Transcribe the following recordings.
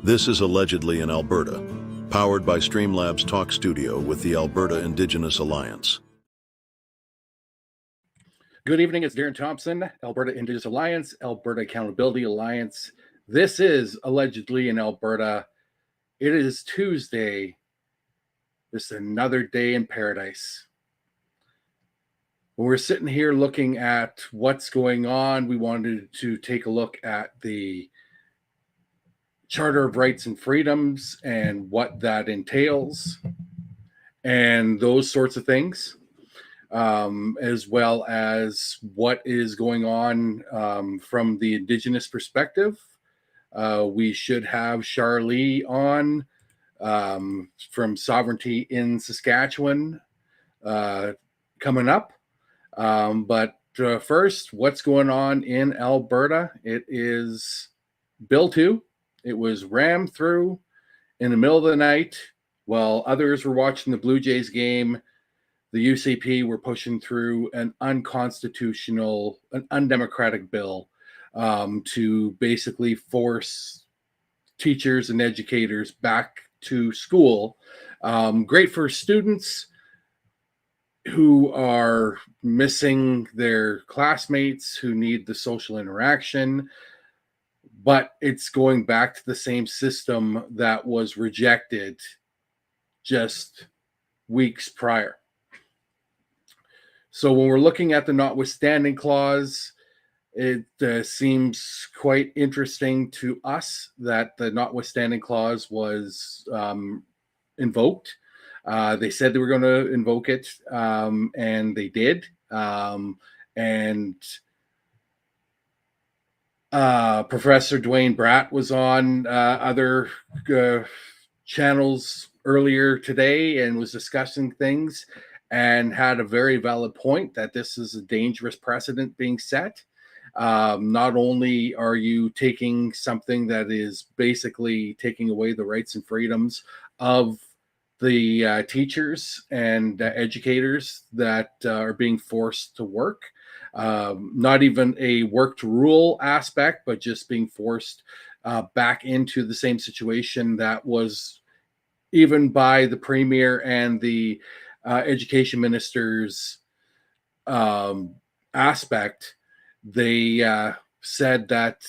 This is Allegedly in Alberta, powered by Streamlabs Talk Studio with the Alberta Indigenous Alliance. Good evening, it's Darrin Thompson, Alberta Indigenous Alliance, Alberta Accountability Alliance. This is Allegedly in Alberta. It is Tuesday. This is another day in paradise. When we're sitting here looking at what's going on, we wanted to take a look at the Charter of Rights and Freedoms and what that entails and those sorts of things, as well as what is going on from the Indigenous perspective. We should have Charlie on from Sovereignty in Saskatchewan coming up. But first, what's going on in Alberta? It is Bill 2. It was rammed through in the middle of the night while others were watching the Blue Jays game. The UCP were pushing through an unconstitutional, an undemocratic bill to basically force teachers and educators back to school. Great for students who are missing their classmates, who need the social interaction, but it's going back to the same system that was rejected just weeks prior. So when we're looking at the Notwithstanding clause, it seems quite interesting to us that the Notwithstanding clause was invoked. They said they were going to invoke it, and they did. Professor Dwayne Bratt was on other channels earlier today and was discussing things and had a very valid point that this is a dangerous precedent being set. Not only are you taking something that is basically taking away the rights and freedoms of the teachers and educators that are being forced to work, not even a work to rule aspect, but just being forced back into the same situation that was even by the premier and the education minister's aspect. They said that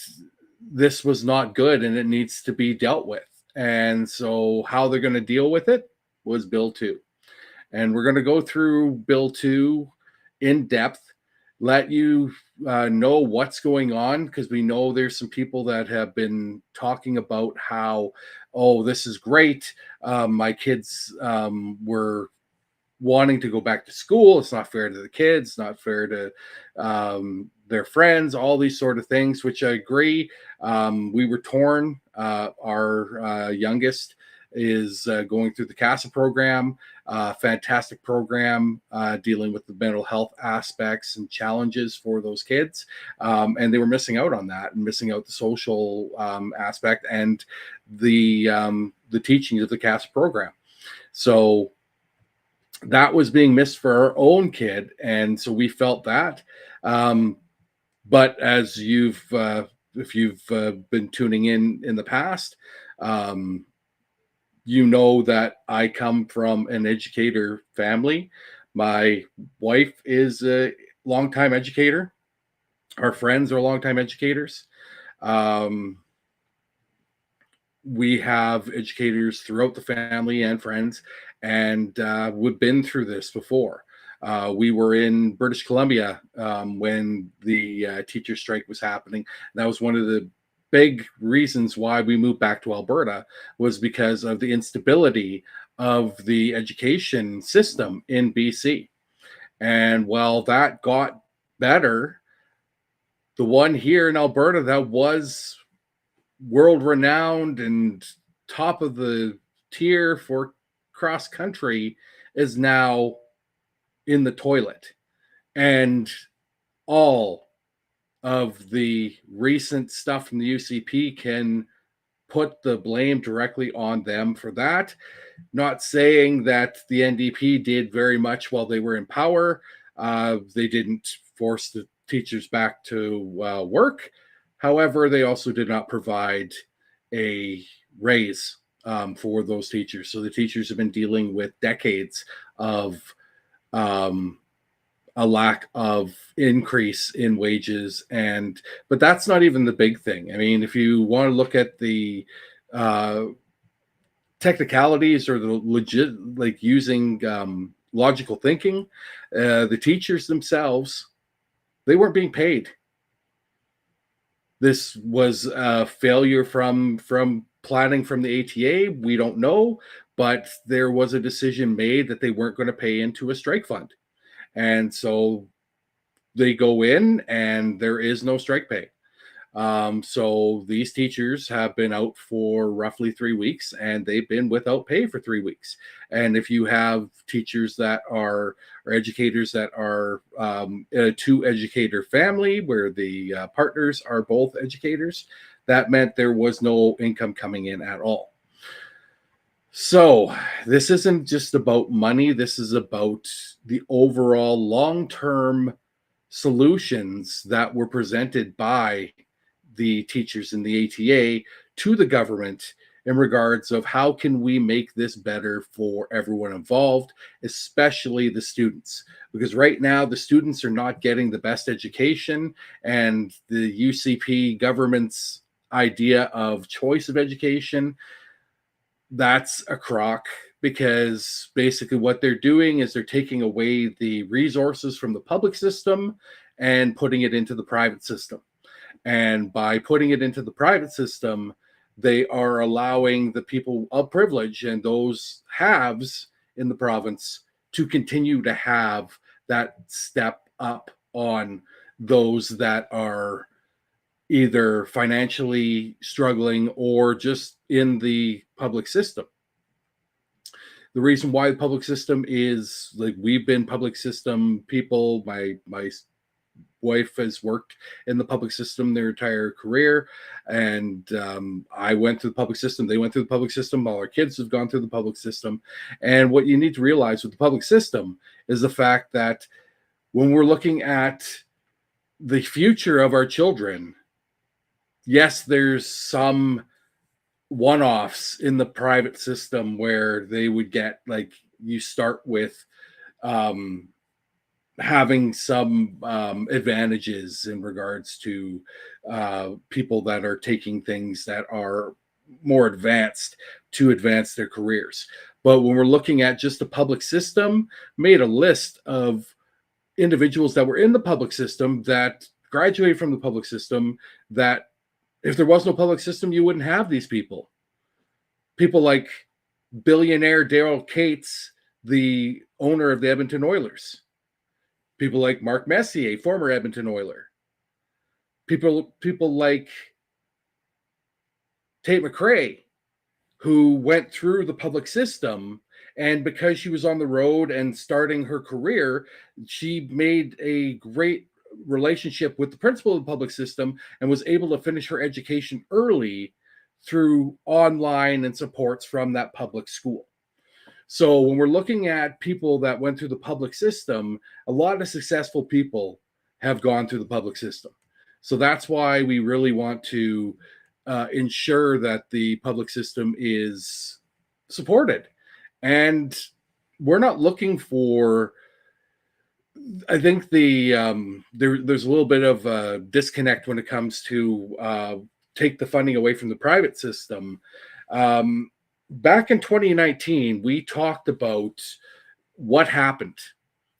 this was not good and it needs to be dealt with. And so how they're going to deal with it was Bill 2. And we're going to go through Bill 2 in depth, let you know what's going on, because we know there's some people that have been talking about how, oh, this is great. My kids were wanting to go back to school. It's not fair to the kids, not fair to their friends, all these sort of things, which I agree. We were torn. Our youngest is going through the CASA program, fantastic program dealing with the mental health aspects and challenges for those kids. And they were missing out on that and missing out the social aspect and the teachings of the CASA program. So that was being missed for our own kid. And so we felt that. But as if you've been tuning in the past, you know that I come from an educator family. My wife is a longtime educator. Our friends are longtime educators. We have educators throughout the family and friends, and we've been through this before. We were in British Columbia when the teacher strike was happening. That was one of the big reasons why we moved back to Alberta, was because of the instability of the education system in BC. And while that got better, the one here in Alberta that was world renowned and top of the tier for cross country is now in the toilet. And all of the recent stuff from the UCP can put the blame directly on them for that. Not saying that the NDP did very much while they were in power. They didn't force the teachers back to work. However, they also did not provide a raise for those teachers. So the teachers have been dealing with decades of um, a lack of increase in wages. But that's not even the big thing. I mean, if you want to look at the uh, technicalities or the legit, like using logical thinking, the teachers themselves, they weren't being paid. This was a failure from planning from the ATA. We don't know, but there was a decision made that they weren't going to pay into a strike fund, and so they go in, and there is no strike pay. So these teachers have been out for roughly 3 weeks, and they've been without pay for 3 weeks. And if you have teachers that are, or educators that are a two educator family where the partners are both educators, that meant there was no income coming in at all. So this isn't just about money. This is about the overall long-term solutions that were presented by the teachers in the ATA to the government in regards of how can we make this better for everyone involved, especially the students. Because right now the students are not getting the best education, and the UCP government's idea of choice of education, that's a crock, because basically what they're doing is they're taking away the resources from the public system and putting it into the private system. And by putting it into the private system, they are allowing the people of privilege and those haves in the province to continue to have that step up on those that are either financially struggling or just in the public system. The reason why the public system is, like, we've been public system people. My wife has worked in the public system their entire career, and I went through the public system. They went through the public system. All our kids have gone through the public system. And what you need to realize with the public system is the fact that when we're looking at the future of our children, yes, there's some one-offs in the private system where they would get, like, you start with having some advantages in regards to people that are taking things that are more advanced to advance their careers. But when we're looking at just the public system, made a list of individuals that were in the public system that graduated from the public system, that if there was no public system, you wouldn't have these people. People like billionaire Daryl Cates, the owner of the Edmonton Oilers. People like Mark Messier, former Edmonton Oiler. People like Tate McRae, who went through the public system, and because she was on the road and starting her career, she made a great relationship with the principal of the public system and was able to finish her education early through online and supports from that public school. So when we're looking at people that went through the public system, a lot of successful people have gone through the public system. So that's why we really want to ensure that the public system is supported. And we're not looking for, I think there's a little bit of a disconnect when it comes to take the funding away from the private system. Back in 2019, we talked about what happened.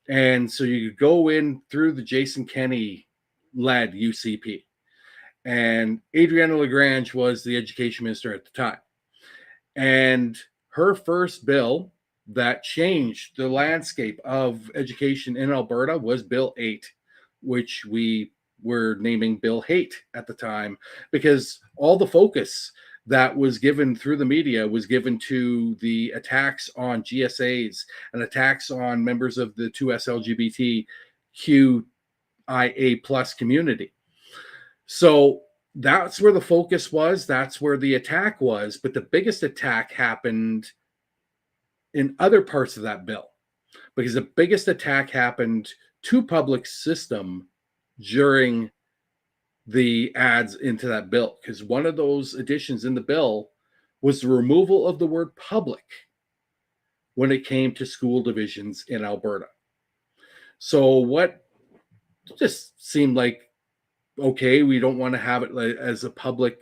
And so you could go in through the Jason Kenney led UCP. And Adriana Lagrange was the education minister at the time. And her first bill that changed the landscape of education in Alberta was Bill 8, which we were naming Bill Hate at the time, because all the focus that was given through the media was given to the attacks on GSAs and attacks on members of the 2S LGBTQIA plus community. So that's where the focus was. That's where the attack was. But the biggest attack happened in other parts of that bill, because the biggest attack happened to public system during the ads into that bill, because one of those additions in the bill was the removal of the word public when it came to school divisions in Alberta. So what just seemed like, okay, we don't want to have it as a public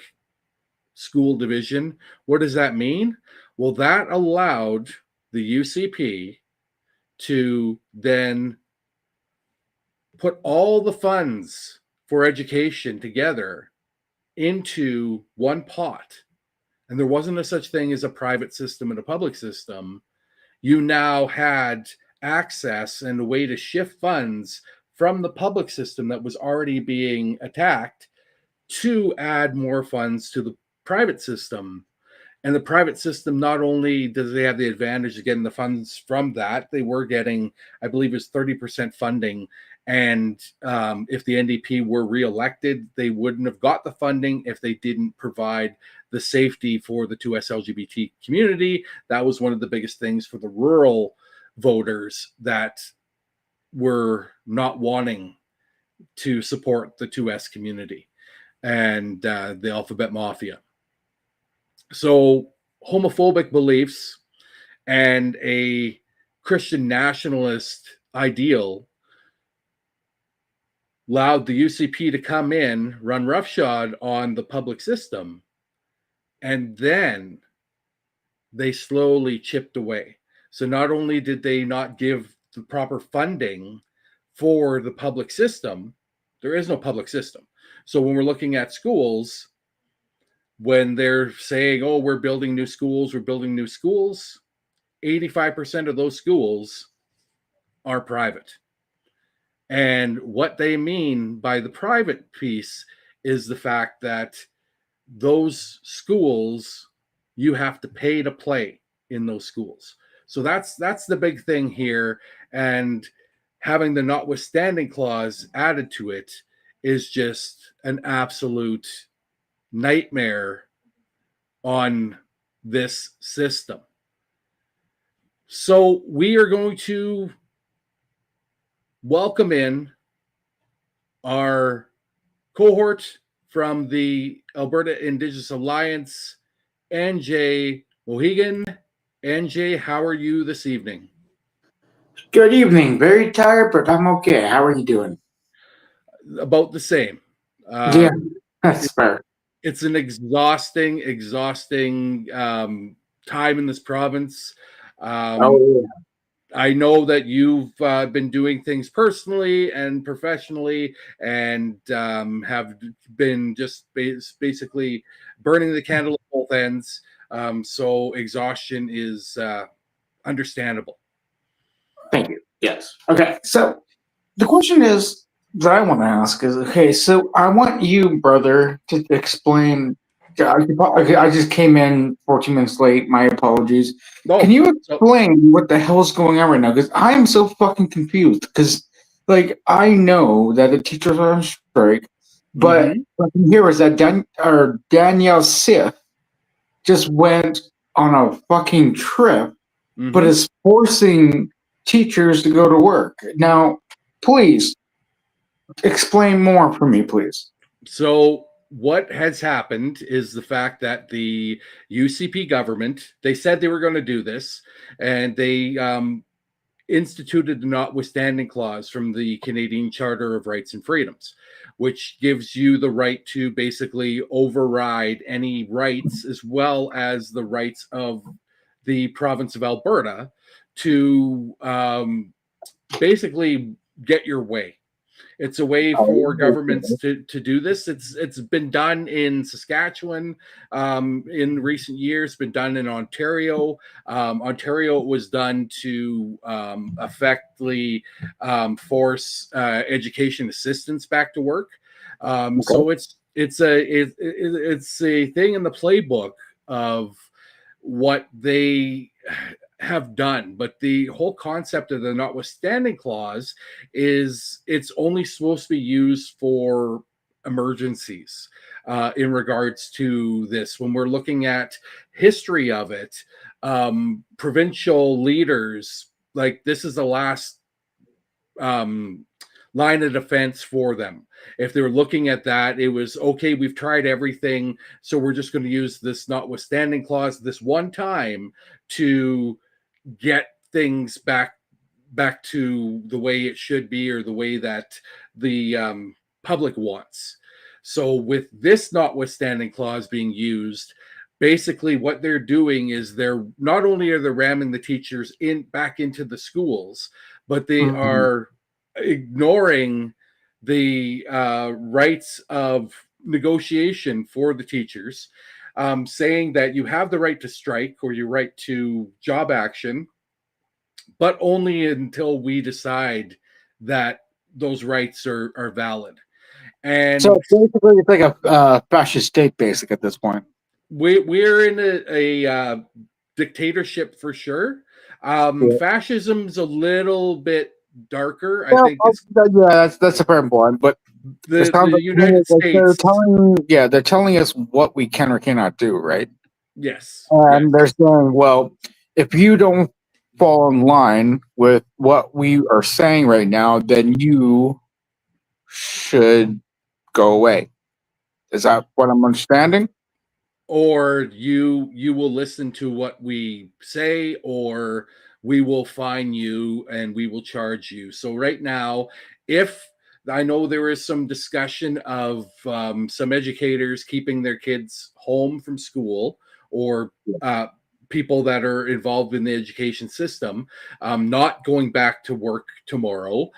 school division. What does that mean? Well, that allowed the UCP to then put all the funds for education together into one pot. And there wasn't a such thing as a private system and a public system. You now had access and a way to shift funds from the public system that was already being attacked to add more funds to the private system. And the private system, not only does they have the advantage of getting the funds from that, they were getting, I believe, it's 30% funding. And if the NDP were reelected, they wouldn't have got the funding if they didn't provide the safety for the 2S LGBT community. That was one of the biggest things for the rural voters that were not wanting to support the 2S community and the Alphabet Mafia. So homophobic beliefs and a Christian nationalist ideal allowed the UCP to come in, run roughshod on the public system, and then they slowly chipped away. So not only did they not give the proper funding for the public system, there is no public system. So when we're looking at schools, when they're saying, oh, we're building new schools, 85% of those schools are private. And what they mean by the private piece is the fact that those schools, you have to pay to play in those schools. So that's the big thing here. And having the notwithstanding clause added to it is just an absolute nightmare on this system. So we are going to welcome in our cohort from the Alberta Indigenous Alliance, NJ Mohegan. NJ, how are you this evening? Good evening. Very tired, but I'm okay. How are you doing? About the same. Yeah, that's fair. It's an exhausting time in this province. Oh, I know that you've been doing things personally and professionally, and have been just basically burning the candle at both ends. So exhaustion is understandable. thank you. Yes. Okay. So the question is that I want to ask is, okay, so I want you, brother, to explain. I just came in 14 minutes late. My apologies. Can you explain what the hell's going on right now? Because I am so fucking confused. Because, like, I know that the teachers are on strike, but what I can hear is that Danielle Sith just went on a fucking trip, but is forcing teachers to go to work. Now, please explain more for me, please. So what has happened is the fact that the UCP government, they said they were going to do this, and they instituted the notwithstanding clause from the Canadian Charter of Rights and Freedoms, which gives you the right to basically override any rights as well as the rights of the province of Alberta to basically get your way. It's a way for governments to do this. It's been done in Saskatchewan in recent years, been done in Ontario. Ontario, it was done to effectively force education assistants back to work. So it's a thing in the playbook of what they have done. But the whole concept of the notwithstanding clause is it's only supposed to be used for emergencies in regards to this. When we're looking at history of it, provincial leaders, like this is the last line of defense for them. If they were looking at that, it was okay, we've tried everything, so we're just going to use this notwithstanding clause this one time to get things back to the way it should be, or the way that the public wants. So with this notwithstanding clause being used, basically what they're doing is they're not only are they ramming the teachers back into the schools, but they are ignoring the rights of negotiation for the teachers, saying that you have the right to strike or your right to job action, but only until we decide that those rights are valid. And so basically, it's like a fascist state, basic at this point. we're in a dictatorship for sure. Fascism's a little bit darker. I think it's that's a fair point, but the United States. They're telling us what we can or cannot do, right? Yes. And yes. they're saying, well, if you don't fall in line with what we are saying right now, then you should go away. Is that what I'm understanding? Or you will listen to what we say, or we will fine you and we will charge you. So right now, if I know there is some discussion of some educators keeping their kids home from school, or people that are involved in the education system not going back to work tomorrow.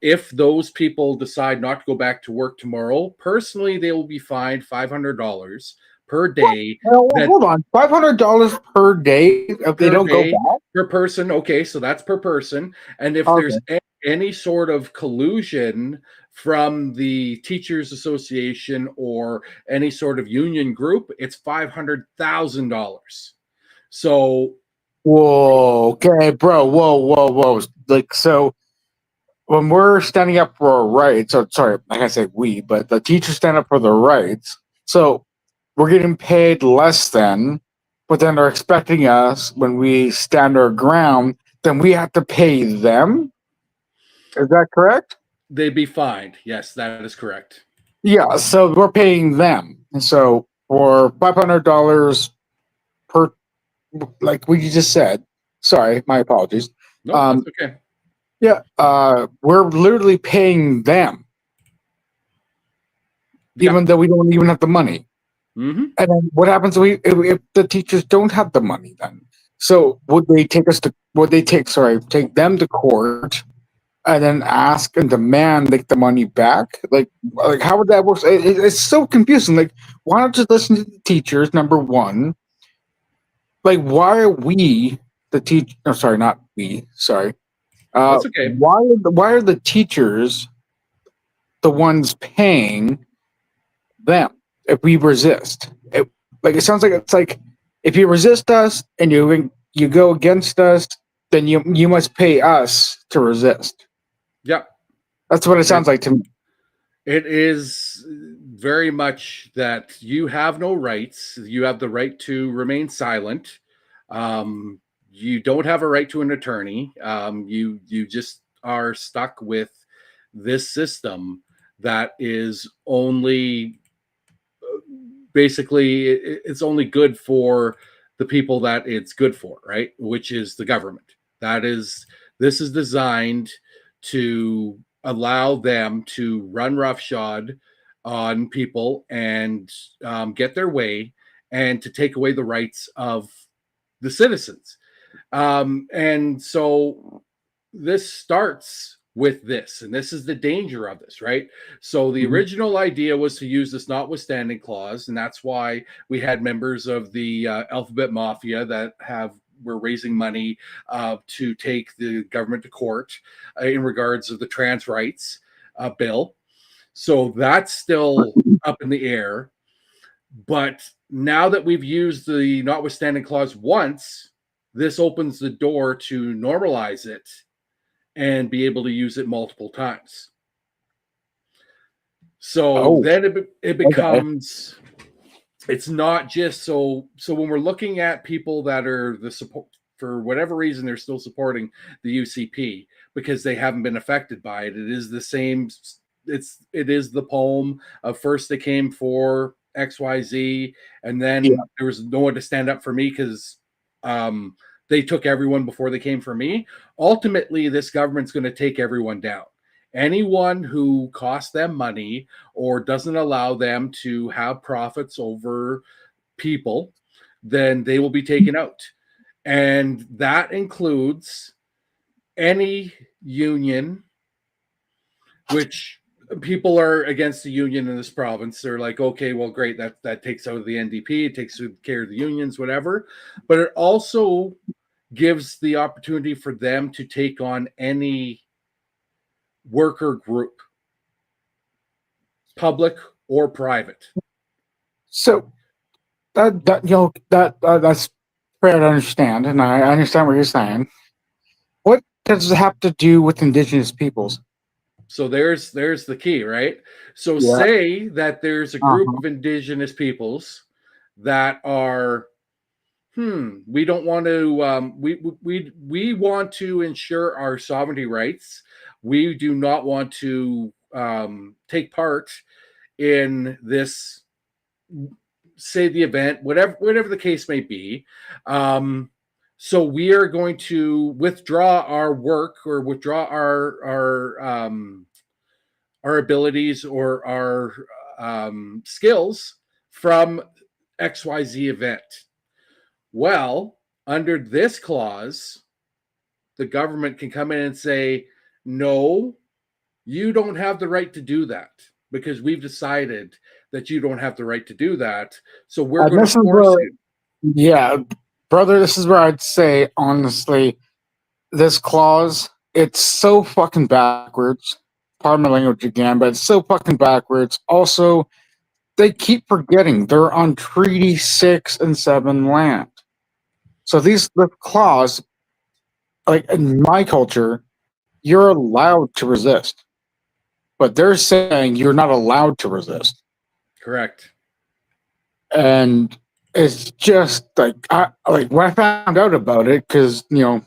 If those people decide not to go back to work tomorrow, personally, they will be fined $500 per day. Hold on, $500 per day if they don't go back per person. Okay, so that's per person. And if there's any sort of collusion from the Teachers Association or any sort of union group, it's $500,000. So, whoa, okay, bro, whoa. Like, so when we're standing up for our rights, or sorry, like I say we, but the teachers stand up for their rights. So we're getting paid less than, but then they're expecting us, when we stand our ground, then we have to pay them. Is that correct? They'd be fined. Yes, that is correct. Yeah, so we're paying them. And so for $500 per, like what you just said, sorry, my apologies. No, that's okay. Yeah, we're literally paying them, even though we don't even have the money. Mm-hmm. And then what happens if the teachers don't have the money then? So would they take them to court and then ask and demand like the money back? Like how would that work? It's so confusing. Like, why don't you listen to the teachers, number one? Like, why are we the teach? No, sorry, not we. Sorry. That's okay. Why are the teachers the ones paying them if we resist? It sounds like it's like if you resist us and you go against us, then you must pay us to resist. Yeah, that's what it sounds like to me. It is very much that you have no rights. You have the right to remain silent. You don't have a right to an attorney. You just are stuck with this system that is only basically it's only good for the people that it's good for, right? Which is the government. This is designed to allow them to run roughshod on people and get their way, and to take away the rights of the citizens. And so this starts with this, and this is the danger of this, right? So the original idea was to use this notwithstanding clause, and that's why we had members of the alphabet mafia that were raising money to take the government to court in regards of the trans rights bill. So that's still up in the air. But now that we've used the notwithstanding clause once, this opens the door to normalize it and be able to use it multiple times. So then it becomes, it's not just so when we're looking at people that are the support, for whatever reason, they're still supporting the UCP, because they haven't been affected by it. It is the same. It is the poem of first they came for XYZ, and then there was no one to stand up for me because they took everyone before they came for me. Ultimately, this government's going to take everyone down. Anyone who costs them money or doesn't allow them to have profits over people, then they will be taken out. And that includes any union, which people are against the union in this province. They're like, okay, well, great. That takes out of the NDP. It takes care of the unions, whatever. But it also gives the opportunity for them to take on any worker group, public or private. So that's fair to understand, and I understand what you're saying. What does it have to do with Indigenous peoples? So there's the key, right? So say that there's a group of Indigenous peoples that are, we don't want to, we want to ensure our sovereignty rights. We do not want to take part in this, say the event, whatever the case may be. So we are going to withdraw our work or withdraw our abilities or our skills from XYZ event. Well, under this clause, the government can come in and say, no, you don't have the right to do that because we've decided that you don't have the right to do that. So we're going to force you. Yeah, brother, this is where I'd say, honestly, this clause, it's so fucking backwards. Pardon my language again, but it's so fucking backwards. Also, they keep forgetting they're on Treaty 6 and 7 land. So this clause, like in my culture, you're allowed to resist. But they're saying you're not allowed to resist. Correct. And it's just like when I found out about it, because my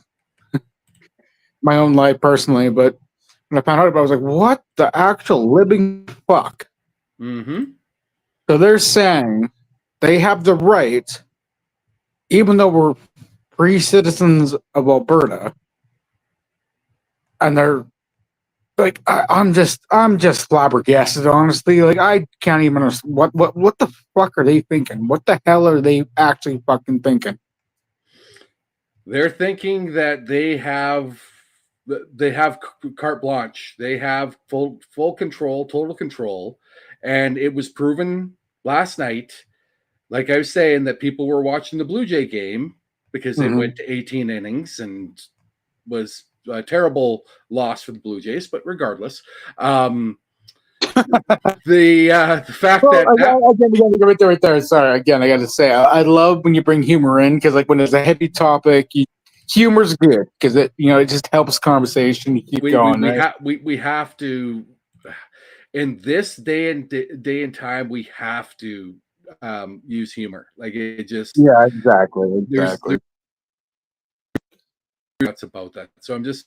own life personally, but when I found out about it, I was like, what the actual living fuck? Mm-hmm. So they're saying they have the right, even though we're free citizens of Alberta, and they're like, I'm just flabbergasted, honestly. Like, I can't even understand what the fuck are they thinking? What the hell are they actually fucking thinking? They're thinking that they have carte blanche. They have full control, total control, and it was proven last night. Like I was saying, that people were watching the Blue Jay game because it went to 18 innings and was a terrible loss for the Blue Jays. But regardless, the fact right there. Sorry, again, I got to say, I love when you bring humor in, because like when there's a heavy topic, humor's good because it just helps conversation to keep going. We have to, in this day and time, we have to use humor. Like it just exactly. That's about that. So I'm just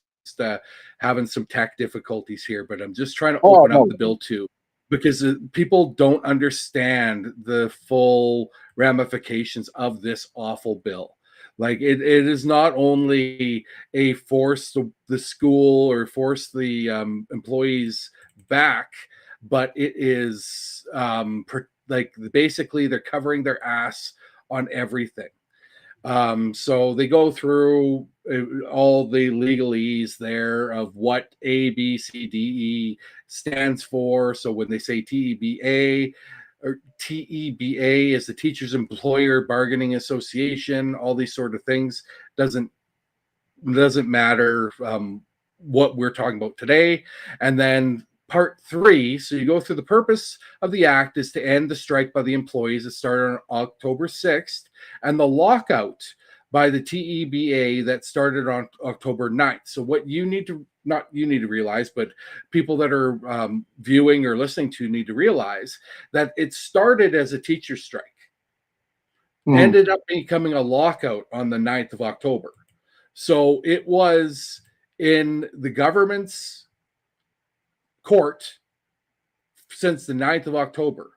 having some tech difficulties here, but I'm just trying to open up the bill too, because people don't understand the full ramifications of this awful bill. Like it is not only a force the school or force the employees back, but it is like basically they're covering their ass on everything. So they go through all the legalese there of what A, B, C, D, E stands for. So when they say TEBA, or TEBA is the Teachers Employer Bargaining Association, all these sort of things doesn't matter what we're talking about today. And then Part 3, so you go through the purpose of the act is to end the strike by the employees that started on October 6th and the lockout by the TEBA that started on October 9th. So what you need to, not you need to realize, but people that are viewing or listening to need to realize that it started as a teacher strike, ended up becoming a lockout on the 9th of October. So it was in the government's court since the 9th of October.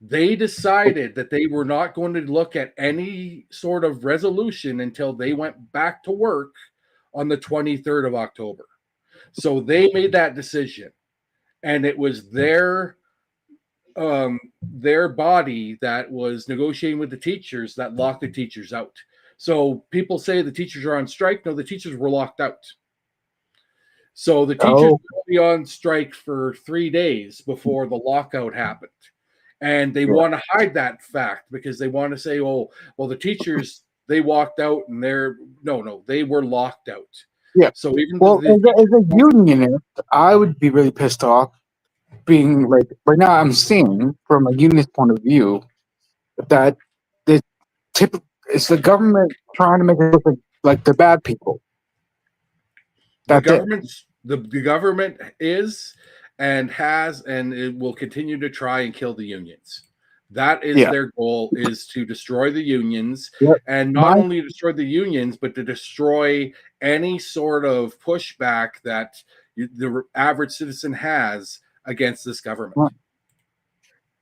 They decided that they were not going to look at any sort of resolution until they went back to work on the 23rd of October. So they made that decision, and it was their body that was negotiating with the teachers that locked the teachers out. So people say the teachers are on strike. No, the teachers were locked out. So the teachers will be on strike for 3 days before the lockout happened. And they want to hide that fact because they want to say, oh, well, the teachers, they walked out and they were locked out. Yeah. So even as a unionist, I would be really pissed off being like, right now I'm seeing from a unionist point of view that it's the government trying to make it look like the bad people. The government is and has and it will continue to try and kill the unions. That is their goal, is to destroy the unions, and not only destroy the unions, but to destroy any sort of pushback that the average citizen has against this government.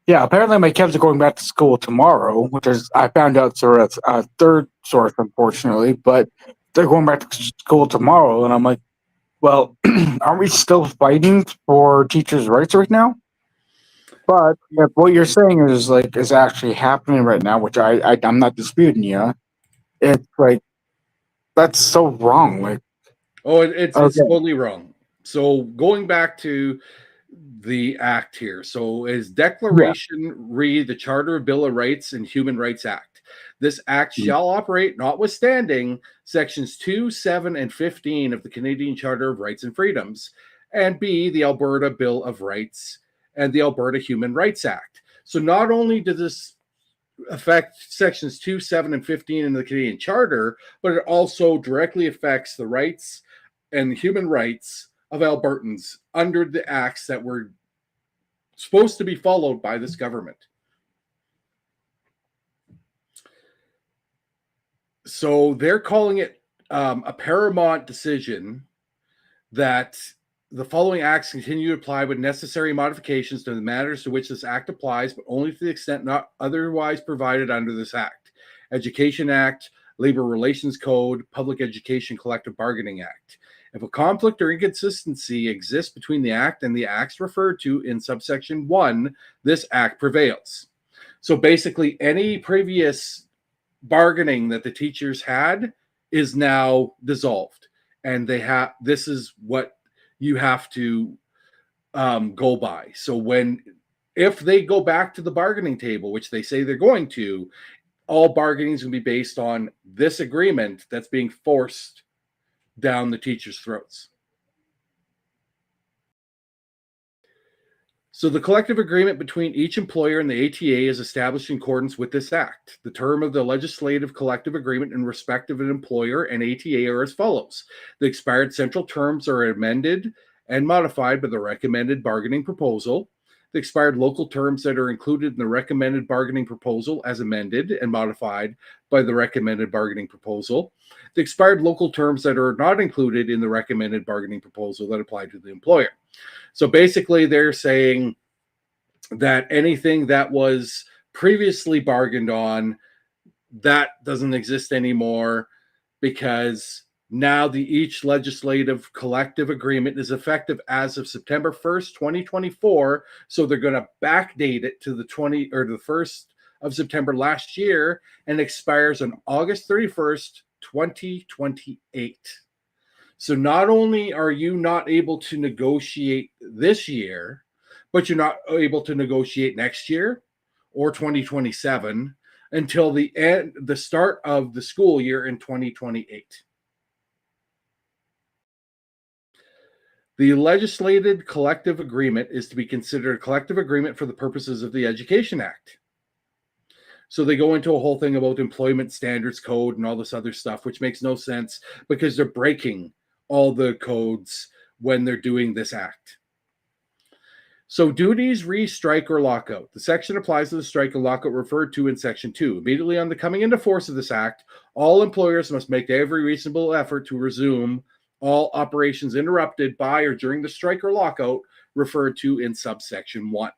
Yeah, apparently my kids are going back to school tomorrow, which is, I found out through a third source, unfortunately, but they're going back to school tomorrow, and I'm like, well, aren't we still fighting for teachers' rights right now? But if what you're saying is actually happening right now, which I'm not disputing you, it's like, that's so wrong. Like, it's totally wrong. So going back to the act here. So as Declaration read the Charter of Bill of Rights and Human Rights Act. This act shall operate notwithstanding sections 2, 7, and 15 of the Canadian Charter of Rights and Freedoms, and B, the Alberta Bill of Rights and the Alberta Human Rights Act. So not only does this affect sections 2, 7, and 15 in the Canadian Charter, but it also directly affects the rights and human rights of Albertans under the acts that were supposed to be followed by this government. So they're calling it a paramount decision that the following acts continue to apply with necessary modifications to the matters to which this act applies, but only to the extent not otherwise provided under this act. Education Act, Labor Relations Code, Public Education Collective Bargaining Act. If a conflict or inconsistency exists between the act and the acts referred to in subsection 1, this act prevails. So basically, any previous bargaining that the teachers had is now dissolved, and this is what you have to go by. So if they go back to the bargaining table, which they say they're going to, all bargaining is going to be based on this agreement that's being forced down the teachers' throats. So the collective agreement between each employer and the ATA is established in accordance with this act. The term of the legislative collective agreement in respect of an employer and ATA are as follows. The expired central terms are amended and modified by the recommended bargaining proposal. The expired local terms that are included in the recommended bargaining proposal as amended and modified by the recommended bargaining proposal. The expired local terms that are not included in the recommended bargaining proposal that apply to the employer. So basically, they're saying that anything that was previously bargained on, that doesn't exist anymore, because now each legislative collective agreement is effective as of September 1st, 2024. So they're going to backdate it to the 1st of September last year and expires on August 31st, 2028. So not only are you not able to negotiate this year, but you're not able to negotiate next year or 2027 until the start of the school year in 2028. The legislated collective agreement is to be considered a collective agreement for the purposes of the Education Act. So they go into a whole thing about employment standards code and all this other stuff, which makes no sense because they're breaking all the codes when they're doing this act. So duties, strike, or lockout. The section applies to the strike and lockout referred to in section 2. Immediately on the coming into force of this act, all employers must make every reasonable effort to resume all operations interrupted by or during the strike or lockout referred to in subsection 1.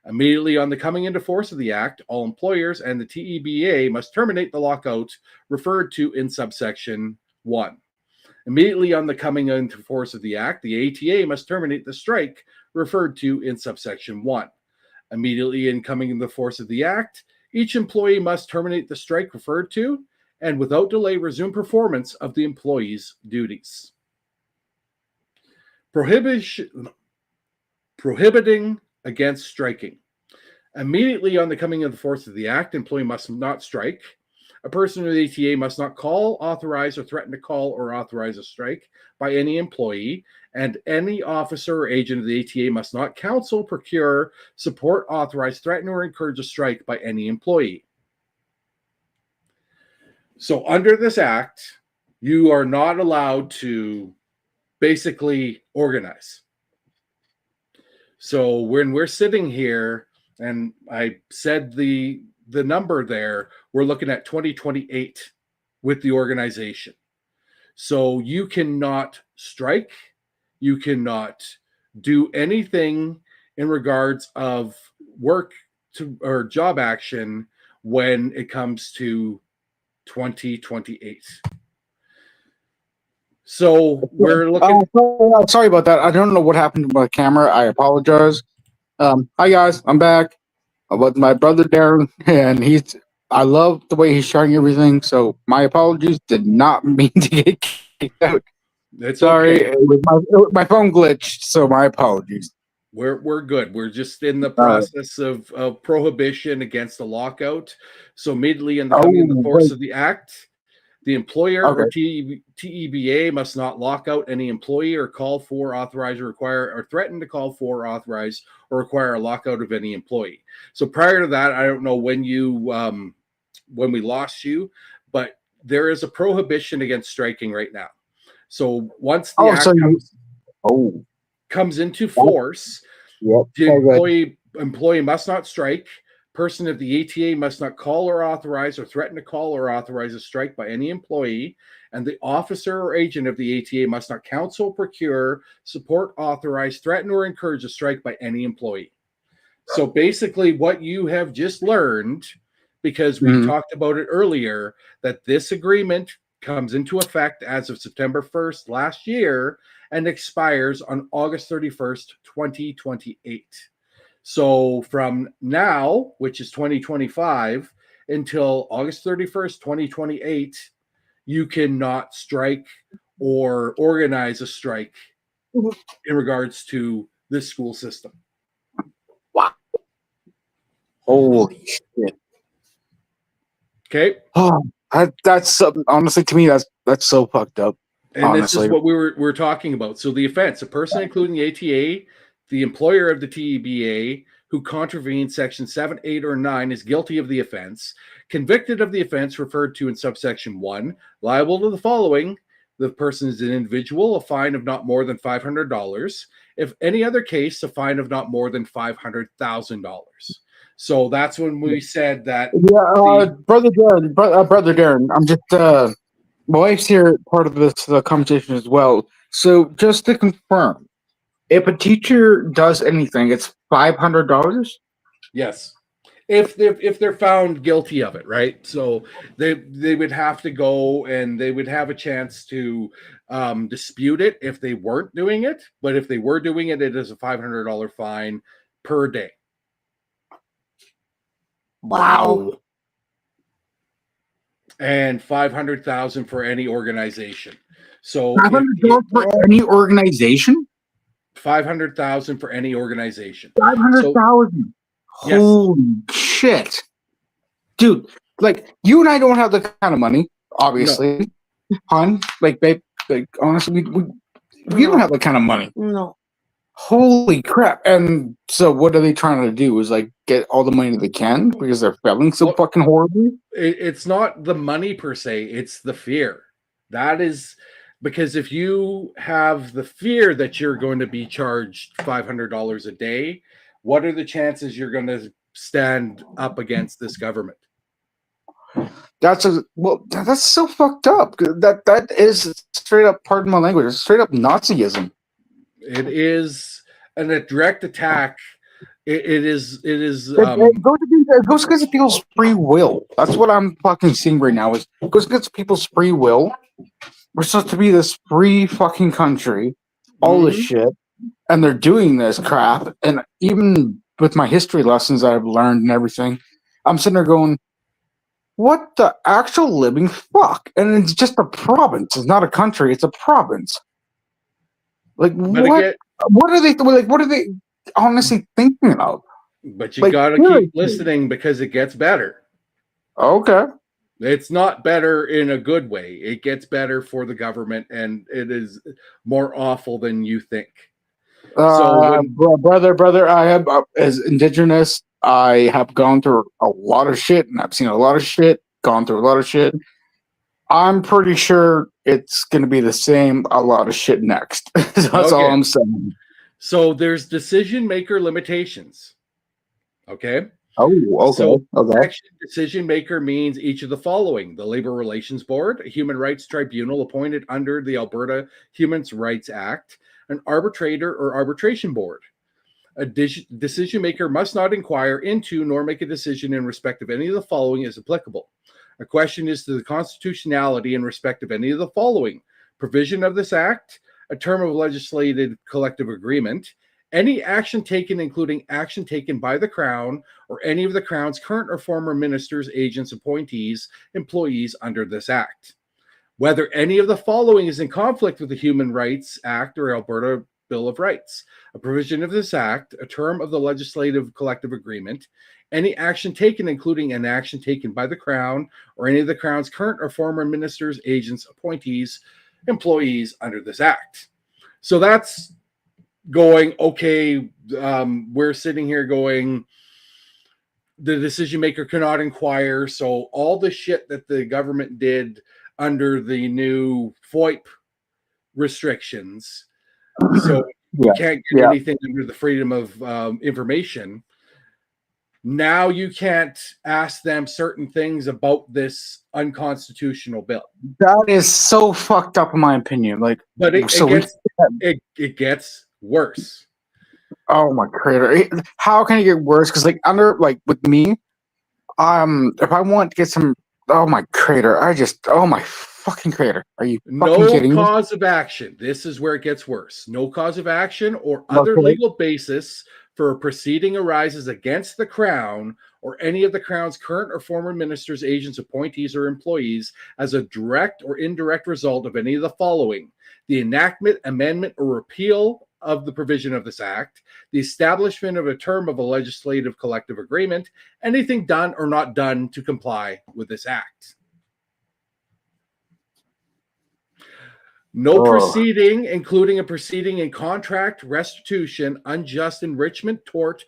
Immediately on the coming into force of the Act, all employers and the TEBA must terminate the lockout referred to in subsection 1. Immediately on the coming into force of the Act, the ATA must terminate the strike referred to in subsection 1. Immediately in coming into force of the Act, each employee must terminate the strike referred to and without delay resume performance of the employee's duties. Prohibiting against striking. Immediately on the coming into force of the Act, employee must not strike. A person of the ATA must not call, authorize, or threaten to call or authorize a strike by any employee, and any officer or agent of the ATA must not counsel, procure, support, authorize, threaten, or encourage a strike by any employee. So under this act, you are not allowed to basically organize. So when we're sitting here, and I said the number there, we're looking at 2028 with the organization. So you cannot strike, you cannot do anything in regards of work to or job action when it comes to 2028. So we're looking. Sorry about that. I don't know what happened to my camera. I apologize. Hi guys, I'm back with my brother Darrin, and I love the way he's sharing everything. So my apologies. Did not mean to get kicked out. It's Sorry, okay. my phone glitched. So my apologies. We're good. We're just in the process of prohibition against the lockout. So immediately in the coming in the force of the act, the employer or TEBA must not lock out any employee or call for, authorize, or require, or threaten to call for, authorize, or require a lockout of any employee. So prior to that, I don't know when we lost you, but there is a prohibition against striking right now. So once the act comes into force, the employee must not strike. Person of the ATA must not call or authorize or threaten to call or authorize a strike by any employee, and the officer or agent of the ATA must not counsel, procure, support, authorize, threaten, or encourage a strike by any employee. So basically what you have just learned, because we talked about it earlier, that this agreement comes into effect as of September 1st last year and expires on August 31st, 2028. So from now, which is 2025, until August 31st, 2028, you cannot strike or organize a strike in regards to this school system. Wow. Holy shit. Okay. Oh, that's honestly, to me, that's so fucked up. And honestly, this is what we're talking about. So the offense, a person including the ATA, the employer of the TEBA, who contravened section 7, 8, or 9 is guilty of the offense, convicted of the offense referred to in subsection 1, liable to the following: the person is an individual, a fine of not more than $500. If any other case, a fine of not more than $500,000. So that's when we said that. Yeah, brother Darrin, I'm just my wife's here, part of this conversation as well. So just to confirm, if a teacher does anything, it's $500. Yes, if they're found guilty of it, right? So they would have to go and they would have a chance to dispute it if they weren't doing it. But if they were doing it, it is a $500 fine per day. Wow. And $500,000 for any organization. So $500 for any organization. $500,000 for any organization. 500,000. Yes. Holy shit, dude! Like, you and I don't have the kind of money, obviously, hon. Like, babe. Like, honestly, we don't have that kind of money. No. Holy crap! And so, what are they trying to do? Is like get all the money they can because they're failing so fucking horribly. It's not the money per se; it's the fear. That is because if you have the fear that you're going to be charged $500 a day, what are the chances you're going to stand up against this government? That's so fucked up. That is straight up, pardon my language, it's straight up Nazism. It is a direct attack. It is. It goes against people's free will. That's what I'm fucking seeing right now. Is it goes against people's free will. We're supposed to be this free fucking country, all this shit, and they're doing this crap. And even with my history lessons that I've learned and everything, I'm sitting there going, "What the actual living fuck?" And it's just a province. It's not a country. It's a province. Like But what? again, What are they? Like what are they honestly thinking of? but you Like, got to seriously. keep listening because it gets better. Okay. It's not better in a good way. It gets better for the government, and it is more awful than you think. Brother, I have as Indigenous, I have gone through a lot of shit, and I've seen a lot of shit, gone through a lot of shit. I'm pretty sure it's going to be the same, a lot of shit next. That's all I'm saying. So there's decision maker limitations. Okay. Oh, okay. So okay. decision maker means each of the following: the Labor Relations Board, a human rights tribunal appointed under the Alberta Human Rights Act, an arbitrator or arbitration board. A decision maker must not inquire into nor make a decision in respect of any of the following as applicable. A question is to the constitutionality in respect of any of the following: provision of this act, a term of legislated collective agreement, any action taken, including action taken by the Crown or any of the Crown's current or former ministers, agents, appointees, employees under this act. Whether any of the following is in conflict with the Human Rights Act or Alberta Bill of Rights, a provision of this act, a term of the legislative collective agreement, any action taken, including an action taken by the Crown or any of the Crown's current or former ministers, agents, appointees, employees under this act. So that's going, okay, we're sitting here going, the decision maker cannot inquire. So all the shit that the government did under the new FOIP restrictions, so you can't get anything under the freedom of information. Now you can't ask them certain things about this unconstitutional bill. That is so fucked up, in my opinion. Like, but it gets worse. Oh my creator! How can it get worse? Because with me, if I want to get some, oh my creator, oh my fucking creator, are you fucking kidding me? No cause of action. This is where it gets worse. No cause of action or other legal basis for a proceeding arises against the Crown or any of the Crown's current or former ministers, agents, appointees, or employees as a direct or indirect result of any of the following: the enactment, amendment, or repeal of the provision of this act, the establishment of a term of a legislative collective agreement, anything done or not done to comply with this act. No proceeding, including a proceeding in contract, restitution, unjust enrichment, tort,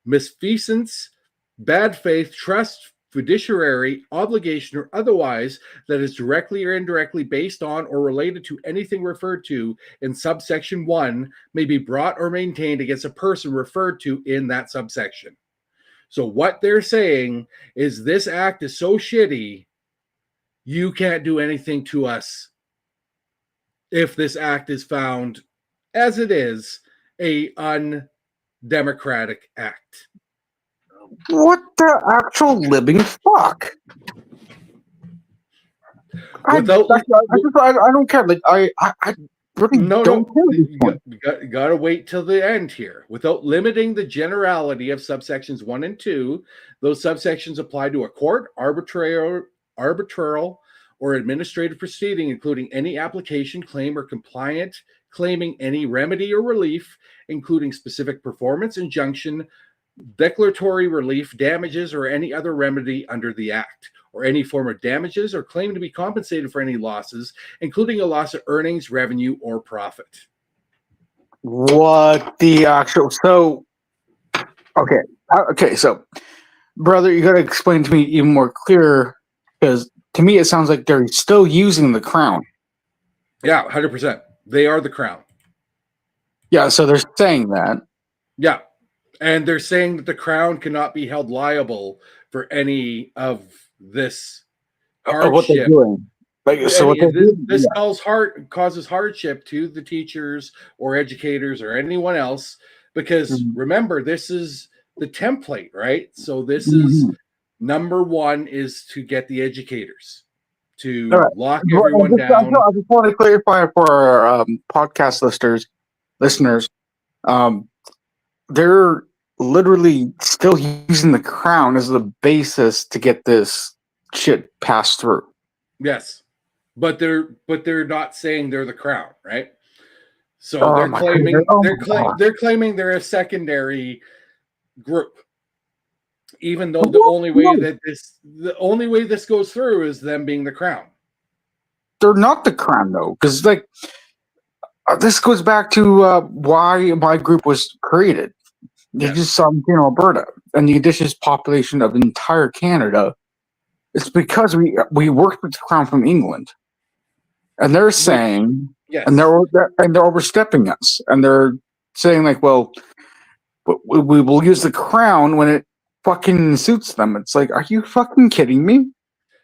misfeasance, bad faith, trust, fiduciary, obligation, or otherwise that is directly or indirectly based on or related to anything referred to in subsection 1 may be brought or maintained against a person referred to in that subsection. So what they're saying is this act is so shitty, you can't do anything to us if this act is found, as it is, a undemocratic act. What the actual living fuck? I don't care. Like I really don't care. You got to wait till the end here. Without limiting the generality of subsections 1 and 2, those subsections apply to a court, arbitral, or administrative proceeding, including any application, claim, or compliant claiming any remedy or relief, including specific performance, injunction, declaratory relief, damages, or any other remedy under the act, or any form of damages or claim to be compensated for any losses, including a loss of earnings, revenue, or profit. What the actual? So, okay. So, brother, you got to explain to me even more clear, because to me it sounds like they're still using the Crown. Yeah, 100%. They are the Crown. Yeah, so they're saying that. Yeah. And they're saying that the Crown cannot be held liable for any of this hardship. What they're doing. Like, so what they do, This causes hardship to the teachers or educators or anyone else, because remember, this is the template, right? So this is number one, is to get the educators to All right. lock Well, everyone down. I just want to clarify for our podcast listeners, they're literally still using the crown as the basis to get this shit passed through. Yes, but they're not saying they're the crown, right? So Oh they're my claiming God. they're claiming they're a secondary group, even though Well, the only way this goes through is them being the crown. they're not the crown though, because like this goes back to why my group was created. Indigenous Sovereignty in Alberta and the indigenous population of entire Canada. It's because we worked with the crown from England, and they're saying, Yes, and they're overstepping us, and they're saying like, well, we will use the crown when it fucking suits them. It's like, are you fucking kidding me?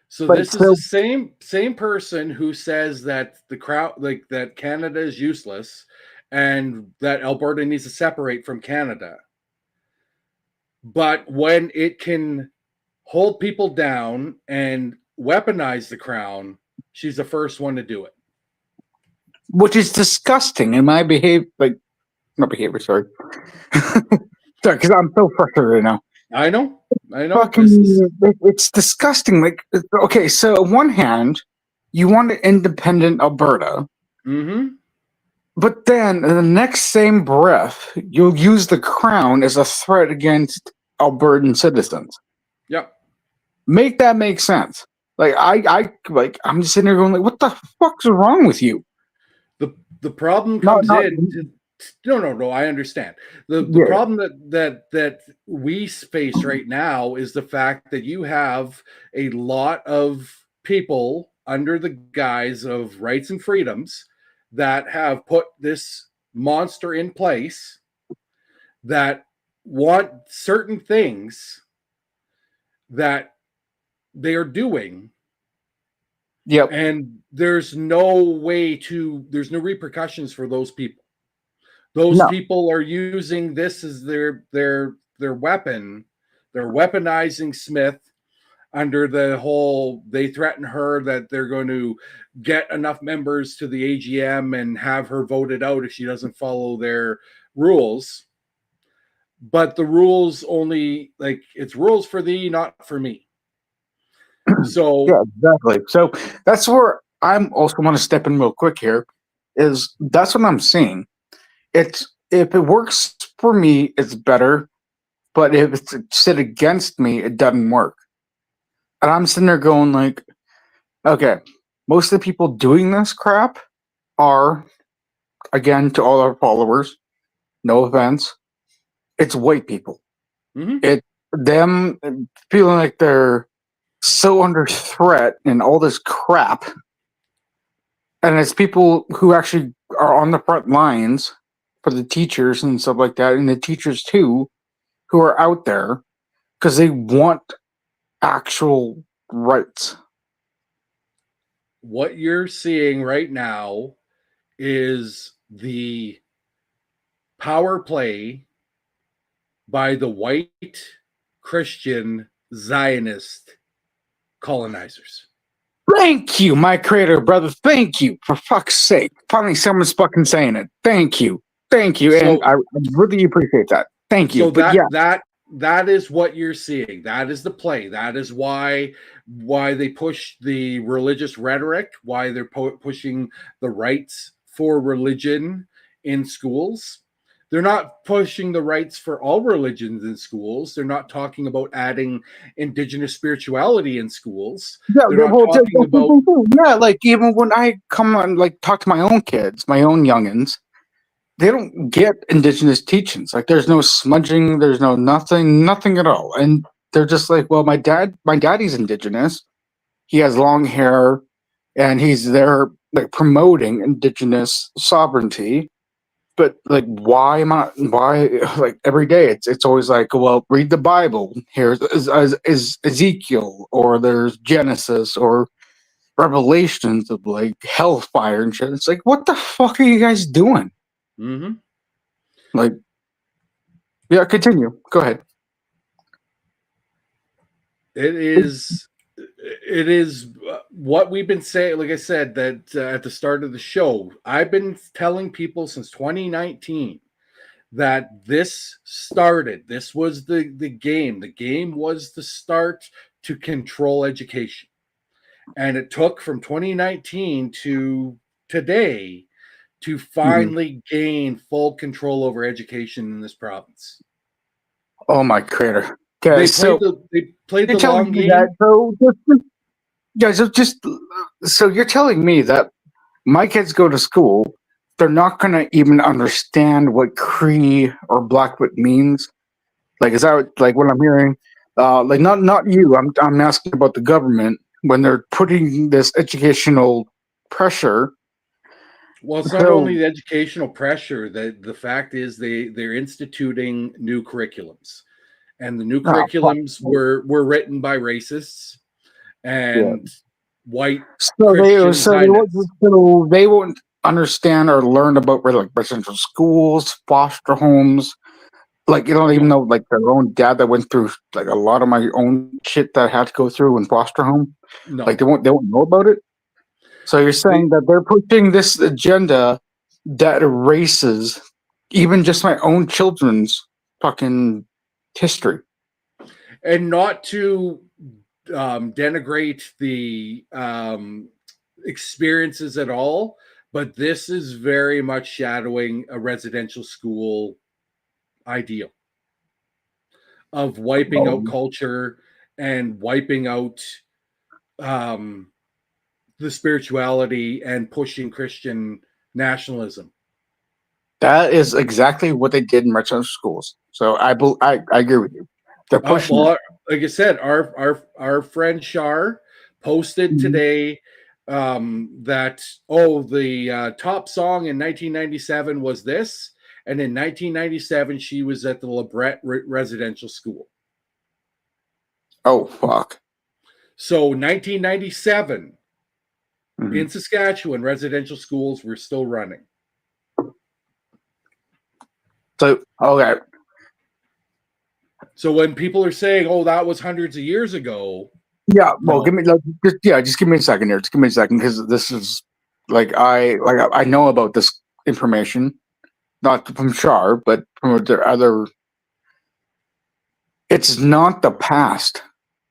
so this is the same person who says that the crown, like that Canada is useless and that Alberta needs to separate from Canada. But when it can hold people down and weaponize the crown, she's the first one to do it. Which is disgusting in my behavior. Like, not behavior, sorry. Sorry, because I'm so frustrated right now. I know. Fucking, it's disgusting. Like, okay, so on one hand, you want an independent Alberta, but then in the next same breath, you'll use the crown as a threat against Albertan citizens. Yep. Make that make sense. Like, I'm just sitting there going, like, what the fuck's wrong with you? The problem comes in. No, I understand. The problem that we face right now is the fact that you have a lot of people under the guise of rights and freedoms that have put this monster in place that want certain things that they are doing. Yep. And there's no repercussions for those people. Those people are using this as their weapon. They're weaponizing Smith under the whole, they threaten her that they're going to get enough members to the AGM and have her voted out if she doesn't follow their rules. But the rules only, like, it's rules for thee, not for me. So yeah, exactly. So that's where I'm also want to step in real quick here. That's what I'm seeing. It's, if it works for me, it's better. But if it's sit against me, it doesn't work. And I'm sitting there going like, okay, most of the people doing this crap are, again, to all our followers, no offense, it's white people. It them feeling like they're so under threat and all this crap. And it's people who actually are on the front lines for the teachers and stuff like that, and the teachers too, who are out there because they want actual rights. What you're seeing right now is the power play by the white Christian Zionist colonizers. Thank you, my creator, brother. Thank you. For fuck's sake. Finally, someone's fucking saying it. Thank you. Thank you. So, and I really appreciate that. Thank you. So but that is what you're seeing. That is the play. That is why they push the religious rhetoric, why they're pushing the rights for religion in schools. They're not pushing the rights for all religions in schools. They're not talking about adding indigenous spirituality in schools. Yeah, they're not talking about. Yeah, like even when I come on, like talk to my own kids, my own youngins, they don't get indigenous teachings. Like there's no smudging, there's no nothing at all. And they're just like, well, my daddy's indigenous. He has long hair, and he's there like promoting indigenous sovereignty. But like, why like every day it's always like, well, read the Bible. Here's is Ezekiel, or there's Genesis, or revelations of like hellfire and shit. It's like, what the fuck are you guys doing? Mm-hmm. Like, yeah, continue. Go ahead. It is what we've been saying. Like I said, that at the start of the show, I've been telling people since 2019 that this started. This was the game. The game was the start to control education, and it took from 2019 to today to finally gain full control over education in this province. Oh my creator. Okay, They played the you're telling long me game. that, so guys, so you're telling me that my kids go to school, they're not gonna even understand what Cree or Blackfoot means. Like, is that like what I'm hearing? Like, not you. I'm asking about the government when they're putting this educational pressure. Well, it's not So only the educational pressure. That the fact is they're instituting new curriculums, and the new oh, fuck. curriculums were written by racists Yeah. and white So Christian Zionists. they won't understand or learn about like residential schools, foster homes. Like, you don't even know like their own dad that went through like a lot of my own shit that I had to go through in foster home. No, Like, they won't know about it. So you're saying that they're pushing this agenda that erases even just my own children's fucking history. and not to denigrate the experiences at all, but this is very much shadowing a residential school ideal of wiping out culture and wiping out the spirituality and pushing Christian nationalism. That is exactly what they did in residential schools. So I agree with you. They're pushing. Well, like I said, our friend Shar posted today that the top song in 1997 was this, and in 1997 she was at the LeBret residential school. Oh fuck! So 1997 in Saskatchewan, residential schools were still running. So okay. So when people are saying, "Oh, that was hundreds of years ago," Yeah, well, no. just give me a second here. Just give me a second, because this is I know about this information, not from Char, but from their other. It's not the past.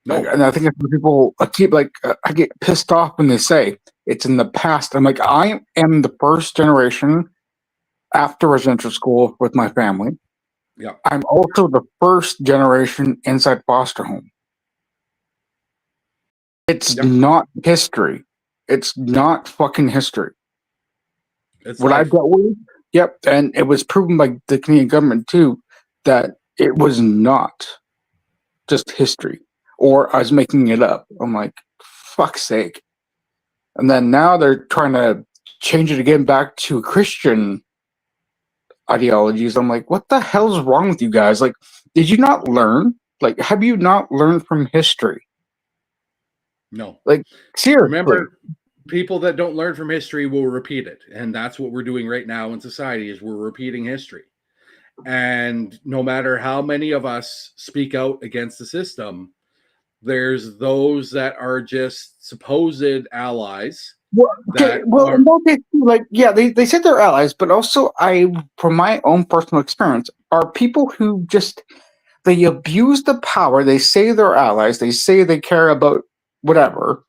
No. And I think people I get pissed off when they say it's in the past. I'm like, I am the first generation after residential school with my family. Yeah. I'm also the first generation inside foster home. It's not history. It's not fucking history. It's what life. I dealt with. Yep, and it was proven by the Canadian government too that it was not just history, or I was making it up. I'm like, fuck's sake. And then now they're trying to change it again back to Christian ideologies. I'm like, what the hell's wrong with you guys? Like, did you not learn? Like, have you not learned from history? No. Like, seriously. Remember, people that don't learn from history will repeat it. And that's what we're doing right now in society, is we're repeating history. And no matter how many of us speak out against the system, there's those that are just supposed allies. They said they're allies, but also from my own personal experience, are people who just, they abuse the power. They say they're allies. They say they care about whatever,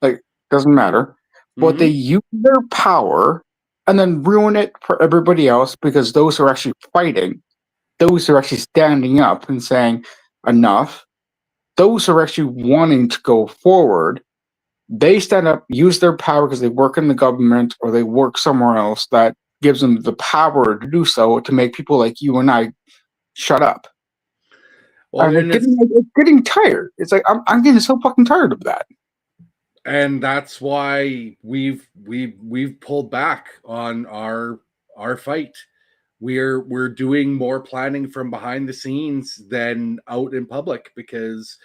like, doesn't matter. But they use their power and then ruin it for everybody else, because those who are actually fighting, those who are actually standing up and saying enough, those who are actually wanting to go forward, they stand up, use their power because they work in the government or they work somewhere else that gives them the power to do so, to make people like you and I shut up. Well, and it's getting tired. It's like I'm getting so fucking tired of that. And that's why we've pulled back on our fight. We're doing more planning from behind the scenes than out in public, because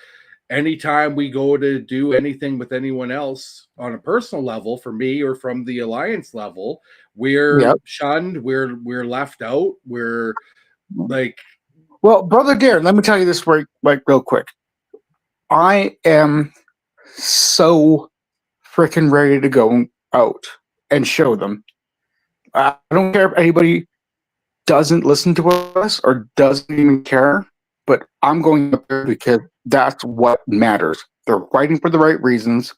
anytime we go to do anything with anyone else on a personal level, for me or from the alliance level, we're shunned, we're left out, we're like. Well, Brother Darrin, let me tell you this real quick. I am so freaking ready to go out and show them. I don't care if anybody doesn't listen to us or doesn't even care, but I'm going up there because that's what matters. They're fighting for the right reasons.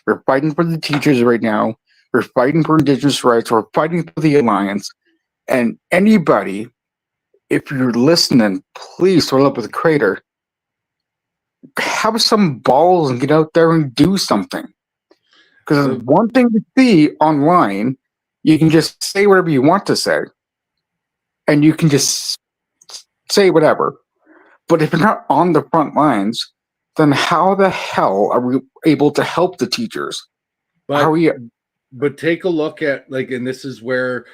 We're fighting for the teachers right now. We're fighting for Indigenous rights. We're fighting for the Alliance. And anybody, if you're listening, please throw up with a crater. Have some balls and get out there and do something. Because one thing to see online, you can just say whatever you want to say. And you can just say whatever. But if you're not on the front lines, then how the hell are we able to help the teachers? But take a look at, like, and this is where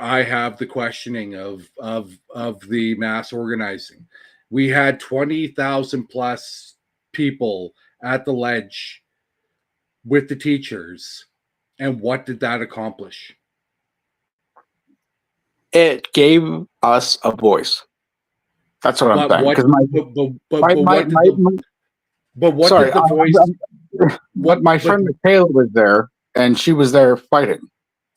I have the questioning of the mass organizing. We had 20,000 plus people at the ledge with the teachers, and what did that accomplish? It gave us a voice. That's what I'm saying. But my friend Michaela was there, and she was there fighting.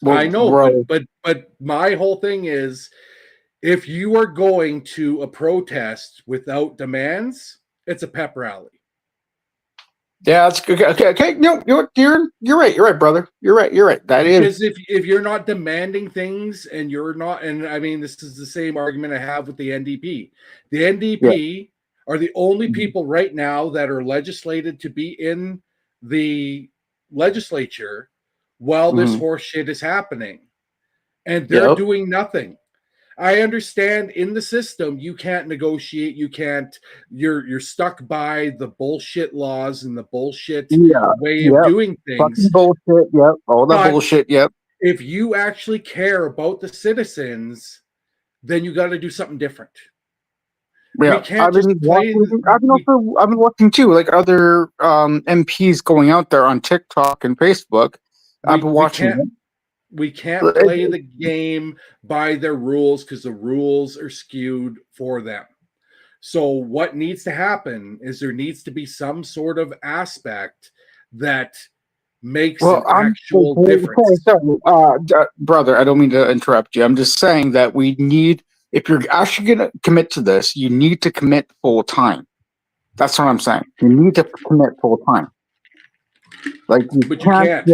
Well, I know, but my whole thing is, if you are going to a protest without demands, it's a pep rally. Yeah, that's good. Okay. No, you're right, brother. You're right. That because if you're not demanding things, and you're not, and I mean, this is the same argument I have with the NDP. The NDP are the only people right now that are legislated to be in the legislature while this horse shit is happening, and they're doing nothing. I understand in the system you can't negotiate, you're stuck by the bullshit laws and the bullshit way of doing things. Fucking bullshit, all that bullshit, If you actually care about the citizens, then you got to do something different. Yeah, I've been watching too, like other MPs going out there on TikTok and Facebook. I've been watching it. We can't play the game by their rules because the rules are skewed for them. So what needs to happen is there needs to be some sort of aspect that makes an actual difference. Brother, I don't mean to interrupt you. I'm just saying that we need, if you're actually going to commit to this, you need to commit full time. That's what I'm saying. You need to commit full time. But you can't.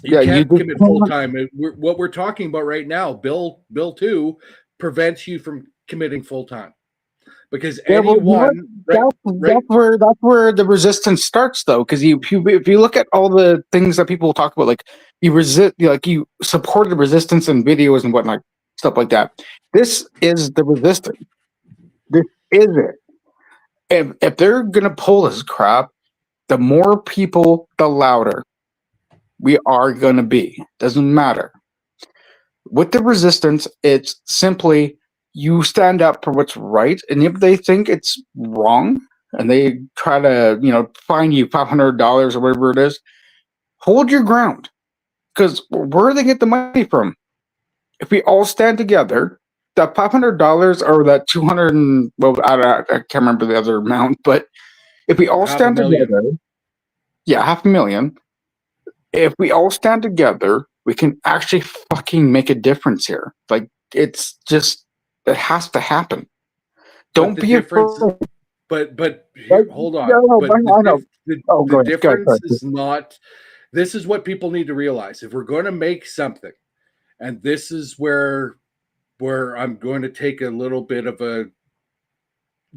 You can't commit full time. What we're talking about right now, Bill 2, prevents you from committing full time, because anyone. That's where the resistance starts, though. Because if you look at all the things that people talk about, like you support the resistance in videos and whatnot, stuff like that. This is the resistance. This is it. If they're gonna pull this crap, the more people, the louder we are going to be. Doesn't matter. With the resistance, it's simply you stand up for what's right, and if they think it's wrong and they try to, fine you $500 or whatever it is, hold your ground. Because where do they get the money from? If we all stand together, that $500 or that 200 and I can't remember the other amount, but if we all stand together, $500,000. If we all stand together, we can actually fucking make a difference here. Like, it's just, it has to happen. Don't be afraid. But hold on. The difference is not, this is what people need to realize. If we're going to make something, and this is where I'm going to take a little bit of a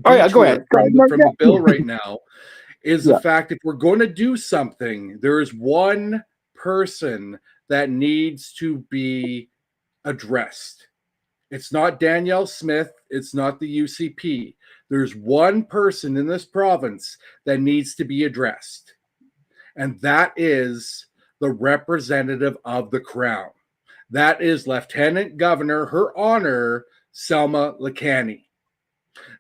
go ahead. From the bill right now, is the fact if we're going to do something, there is one person that needs to be addressed. It's not Danielle Smith. It's not the UCP. There's one person in this province that needs to be addressed, and that is the representative of the Crown. That is Lieutenant Governor, Her Honor, Selma Lacanni.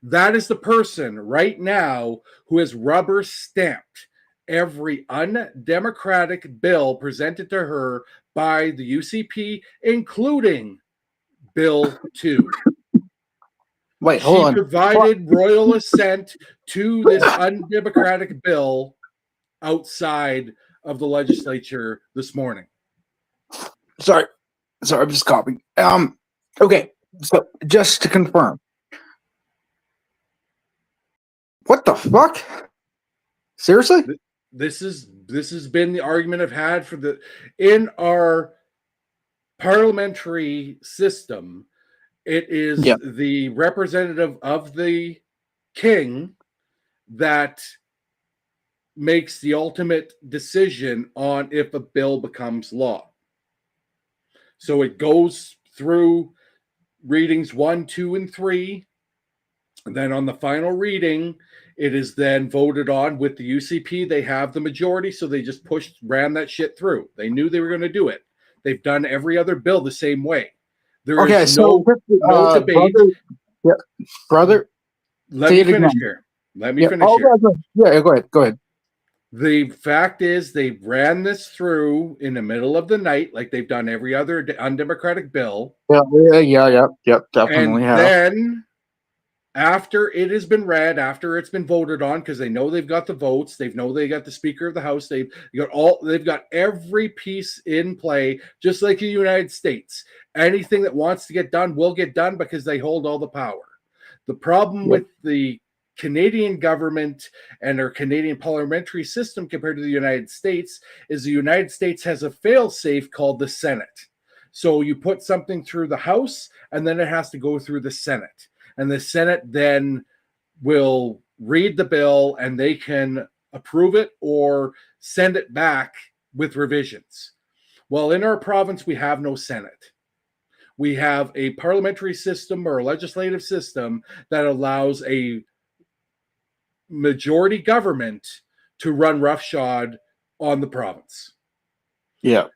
That is the person right now who has rubber stamped every undemocratic bill presented to her by the UCP, including Bill 2. Wait, She hold on. provided royal assent to this undemocratic bill outside of the legislature this morning. Sorry, I'm just copying. Okay, so just to confirm, what the fuck? Seriously? This has been the argument I've had in our parliamentary system. It is Yeah. the representative of the king that makes the ultimate decision on if a bill becomes law. So it goes through readings 1, 2, and 3. And then on the final reading, it is then voted on with the UCP. They have the majority, so they just ran that shit through. They knew they were going to do it. They've done every other bill the same way. There is no debate. Brother, Let me finish here. Go ahead. The fact is, they ran this through in the middle of the night, like they've done every other undemocratic bill. Yeah, definitely. And then, after it has been read, after it's been voted on, because they know they've got the votes, they got the Speaker of the House, they've got every piece in play, just like the United States. Anything that wants to get done will get done because they hold all the power. The problem with the Canadian government and our Canadian parliamentary system compared to the United States is the United States has a fail-safe called the Senate. So you put something through the House, and then it has to go through the Senate. And the Senate then will read the bill, and they can approve it or send it back with revisions. Well, in our province, we have no Senate. We have a parliamentary system or a legislative system that allows a majority government to run roughshod on the province. Yeah.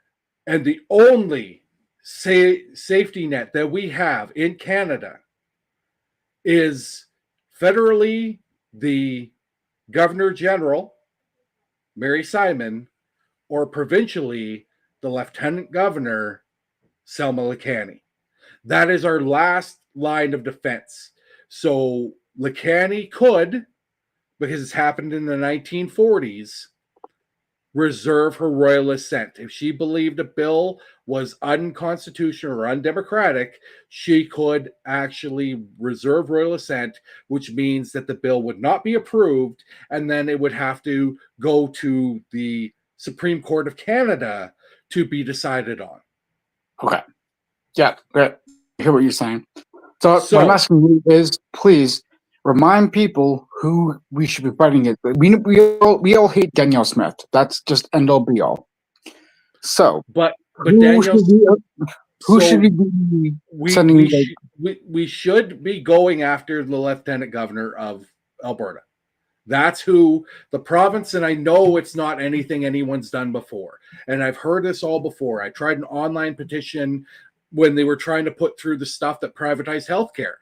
And the only safety net that we have in Canada is federally the Governor General, Mary Simon, or provincially the Lieutenant Governor, Selma Lekani. That is our last line of defense. So Lekani could, because it's happened in the 1940s, reserve her royal assent. If she believed a bill was unconstitutional or undemocratic, she could actually reserve royal assent, which means that the bill would not be approved, and then it would have to go to the Supreme Court of Canada to be decided on. Okay. Yeah, I hear what you're saying. So what I'm asking you is, please remind people who we should be fighting it. We all hate Danielle Smith. That's just end all be all. So, but who Danielle, should we be sending? We should be going after the Lieutenant Governor of Alberta. That's who the province, and I know it's not anything anyone's done before. And I've heard this all before. I tried an online petition when they were trying to put through the stuff that privatized healthcare.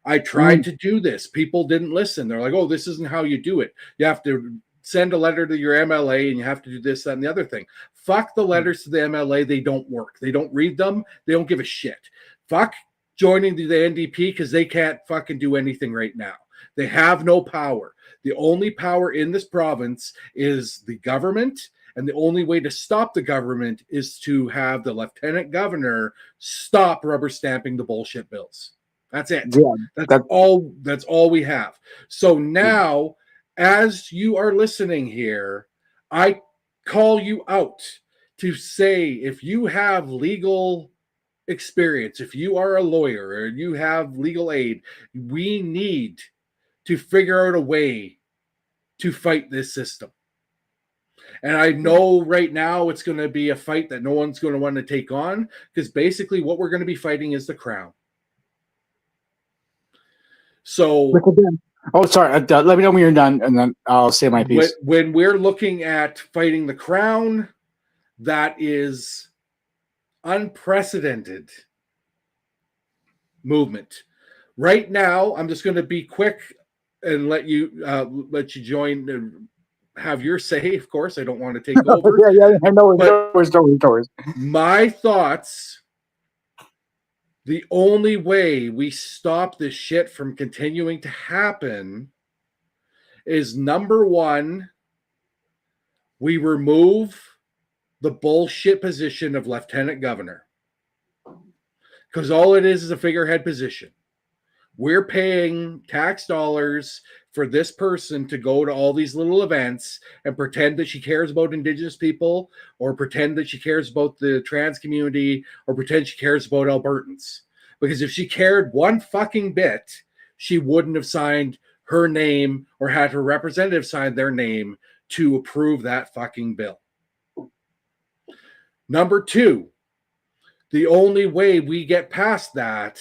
I tried to do this. People didn't listen. They're like, oh, this isn't how you do it. You have to send a letter to your MLA and you have to do this, that, and the other thing. Fuck the letters to the MLA. They don't work. They don't read them. They don't give a shit. Fuck joining the NDP because they can't fucking do anything right now. They have no power. The only power in this province is the government, and the only way to stop the government is to have the Lieutenant Governor stop rubber stamping the bullshit bills. That's it. Yeah, that's all we have. So now, as you are listening here, I call you out to say, if you have legal experience, if you are a lawyer or you have legal aid, we need to figure out a way to fight this system. And I know right now it's going to be a fight that no one's going to want to take on, because basically what we're going to be fighting is the crown. So, sorry. Let me know when you're done, and then I'll say my piece. When we're looking at fighting the crown, that is unprecedented movement. Right now, I'm just going to be quick and let you join and have your say. Of course, I don't want to take over. I know. But No. my thoughts, the only way we stop this shit from continuing to happen is, number one, we remove the bullshit position of lieutenant governor. Because all it is a figurehead position. We're paying tax dollars for this person to go to all these little events and pretend that she cares about Indigenous people, or pretend that she cares about the trans community, or pretend she cares about Albertans. Because if she cared one fucking bit, she wouldn't have signed her name or had her representative sign their name to approve that fucking bill. Number two, the only way we get past that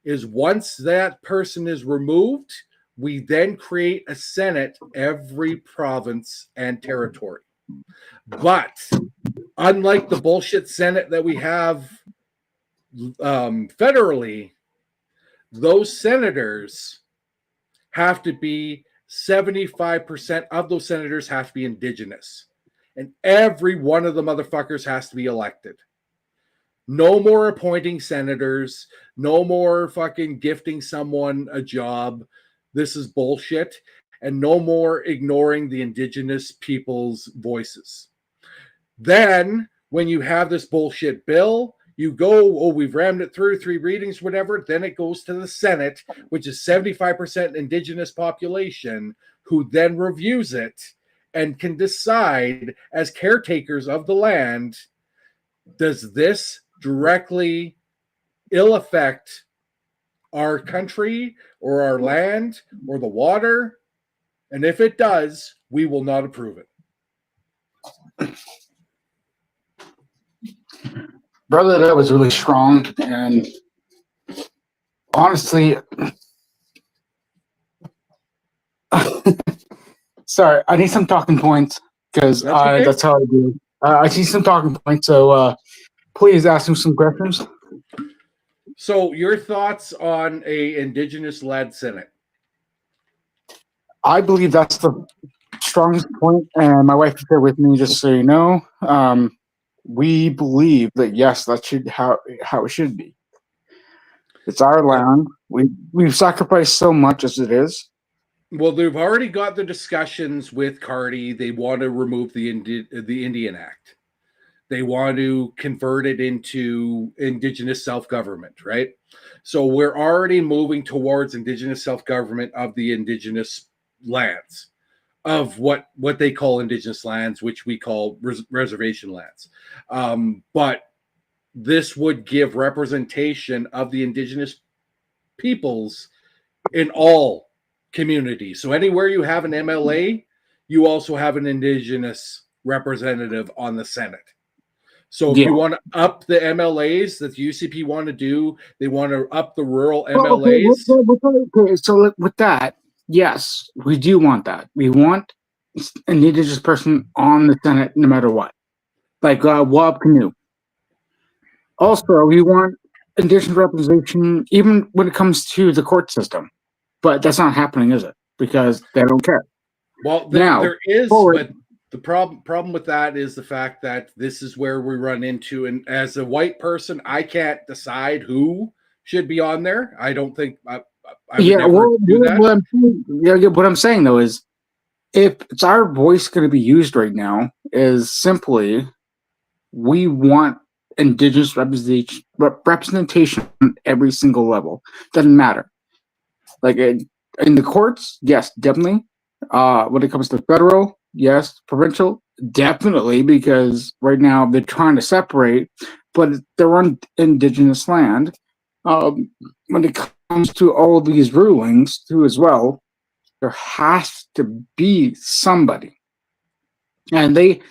is once that person is removed, we then create a Senate every province and territory. But unlike the bullshit Senate that we have federally, those senators have to be 75% of those senators have to be Indigenous. And every one of the motherfuckers has to be elected. No more appointing senators. No more fucking gifting someone a job. This is bullshit. And no more ignoring the Indigenous people's voices. Then, when you have this bullshit bill, you go, oh, we've rammed it through 3 readings, whatever. Then it goes to the Senate, which is 75% Indigenous population, who then reviews it and can decide, as caretakers of the land, does this directly ill affect our country or our land or the water? And if it does, we will not approve it. Brother, that was really strong. And honestly, sorry, I need some talking points because okay. That's how I do. I see some talking points, so please ask him some questions. So, your thoughts on a Indigenous-led Senate? I believe that's the strongest point, and my wife is here with me, just so you know. We believe that, yes, that should how it should be. It's our land. We've sacrificed so much as it is. Well, they've already got the discussions with Cardi. They want to remove the Indian Act. They want to convert it into Indigenous self-government, right? So we're already moving towards Indigenous self-government of the Indigenous lands, of what they call Indigenous lands, which we call reservation lands. But this would give representation of the Indigenous peoples in all communities. So anywhere you have an MLA, you also have an Indigenous representative on the Senate. So if you want to up the MLAs that the UCP want to do, they want to up the rural MLAs. Okay, so with that, yes, we do want that. We want an Indigenous person on the Senate no matter what. Like Wab Canoe. Also, we want Indigenous representation even when it comes to the court system. But that's not happening, is it? Because they don't care. Well, there is, but the problem with that is the fact that this is where we run into, and as a white person, I can't decide who should be on there. I don't think I would never do that. What I'm saying though is, if it's our voice going to be used right now, is simply we want Indigenous representation on every single level. Doesn't matter. Like in the courts, yes, definitely. When it comes to federal, yes. Provincial, definitely, because right now they're trying to separate, but they're on Indigenous land. When it comes to all these rulings, too, as well, there has to be somebody. And the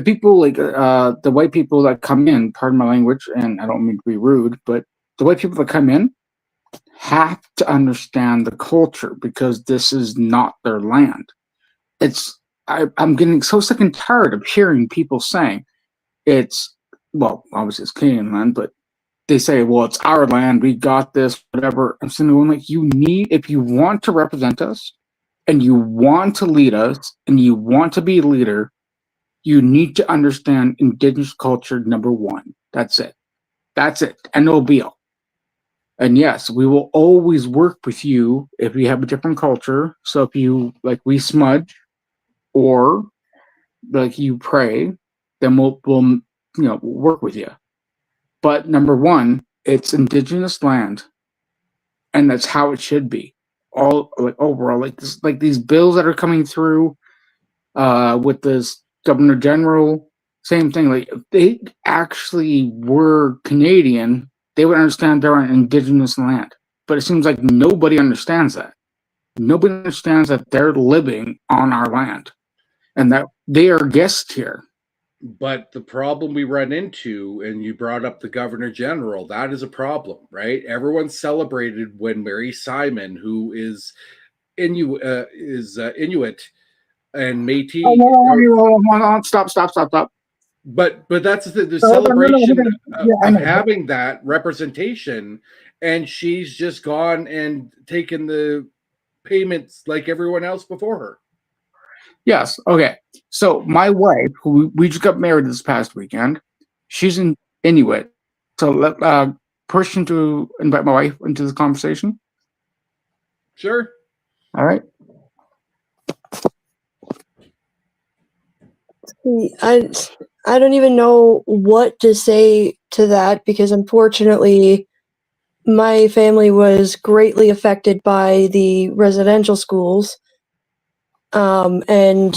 people, like the white people that come in, pardon my language, and I don't mean to be rude, but the white people that come in have to understand the culture because this is not their land. I'm getting so sick and tired of hearing people saying obviously it's Canadian land, but they say, well, it's our land, we got this, whatever. I'm saying, like, if you want to represent us and you want to lead us and you want to be a leader, you need to understand Indigenous culture, number one. That's it. That's it. And no deal. And yes, we will always work with you if you have a different culture. So if you, like, we smudge or like you pray, then we'll work with you. But number one, it's Indigenous land, and that's how it should be. All like overall, like these bills that are coming through, with this Governor General, same thing. Like if they actually were Canadian, they would understand they're on Indigenous land. But it seems like nobody understands that. Nobody understands that they're living on our land, and that they are guests here. But the problem we run into, and you brought up the Governor General, that is a problem, right? Everyone celebrated when Mary Simon, who is Inuit and Métis. Stop. But that's the celebration of having that representation, and she's just gone and taken the payments like everyone else before her. Yes. Okay. So my wife, who we just got married this past weekend, she's in Inuit. So let person to invite my wife into this conversation. Sure. All right. I don't even know what to say to that, because unfortunately my family was greatly affected by the residential schools. And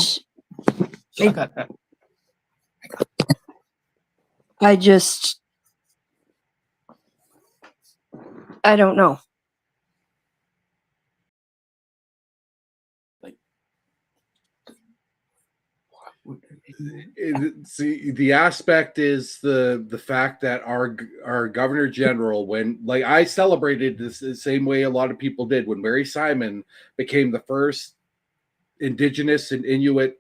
I don't know. See, the aspect is the fact that our Governor General, when like I celebrated this the same way a lot of people did when Mary Simon became the first Indigenous and Inuit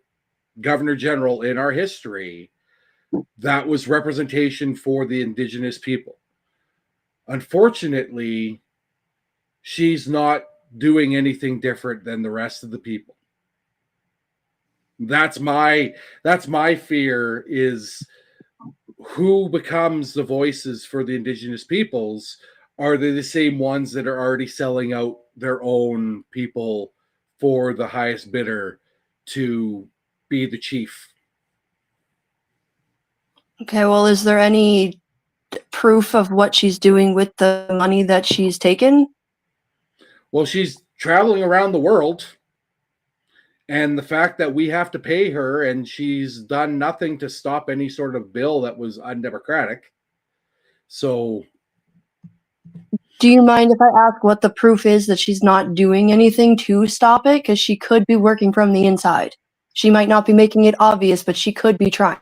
Governor General in our history, that was representation for the Indigenous people. Unfortunately, she's not doing anything different than the rest of the people. That's my fear, is who becomes the voices for the Indigenous peoples. Are they the same ones that are already selling out their own people for the highest bidder to be the chief? Okay, well, is there any proof of what she's doing with the money that she's taken? Well, she's traveling around the world, and the fact that we have to pay her and she's done nothing to stop any sort of bill that was undemocratic. So Do you mind if I ask what the proof is that she's not doing anything to stop it? Because she could be working from the inside. She might not be making it obvious, but she could be trying.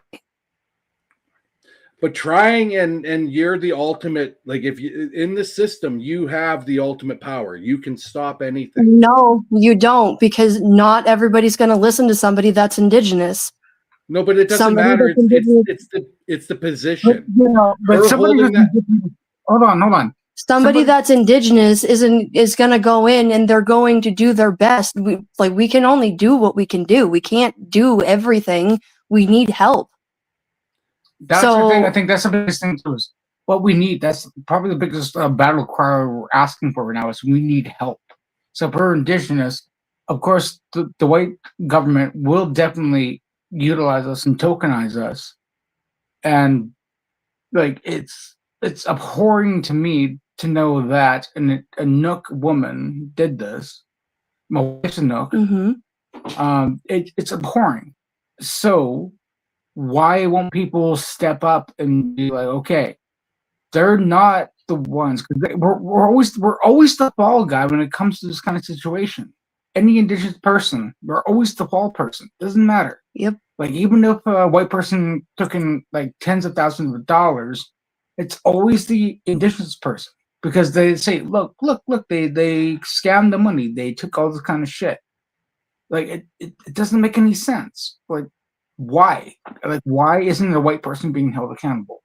But trying, and you're the ultimate, like if you in the system, you have the ultimate power. You can stop anything. No, you don't, because not everybody's going to listen to somebody that's Indigenous. No, but it doesn't Somebody matter. that's Indigenous. It's the position. But somebody hold on. Somebody that's Indigenous is going to go in and they're going to do their best. We can only do what we can do. We can't do everything. We need help. That's the thing. I think that's the biggest thing too. Is what we need. That's probably the biggest battle cry we're asking for right now. Is we need help. So for Indigenous, of course, the white government will definitely utilize us and tokenize us, and like it's abhorring to me to know that a Nook woman did this. My wife's a Nook. Mm-hmm. It's abhorring. So why won't people step up and be like, okay, they're not the ones, because we're always the fall guy when it comes to this kind of situation. Any Indigenous person, we're always the fall person. Doesn't matter. Yep. Like even if a white person took in like tens of thousands of dollars, it's always the Indigenous person, because they say, look, they scammed the money, they took all this kind of shit. Like it doesn't make any sense. Like why? Like why isn't a white person being held accountable?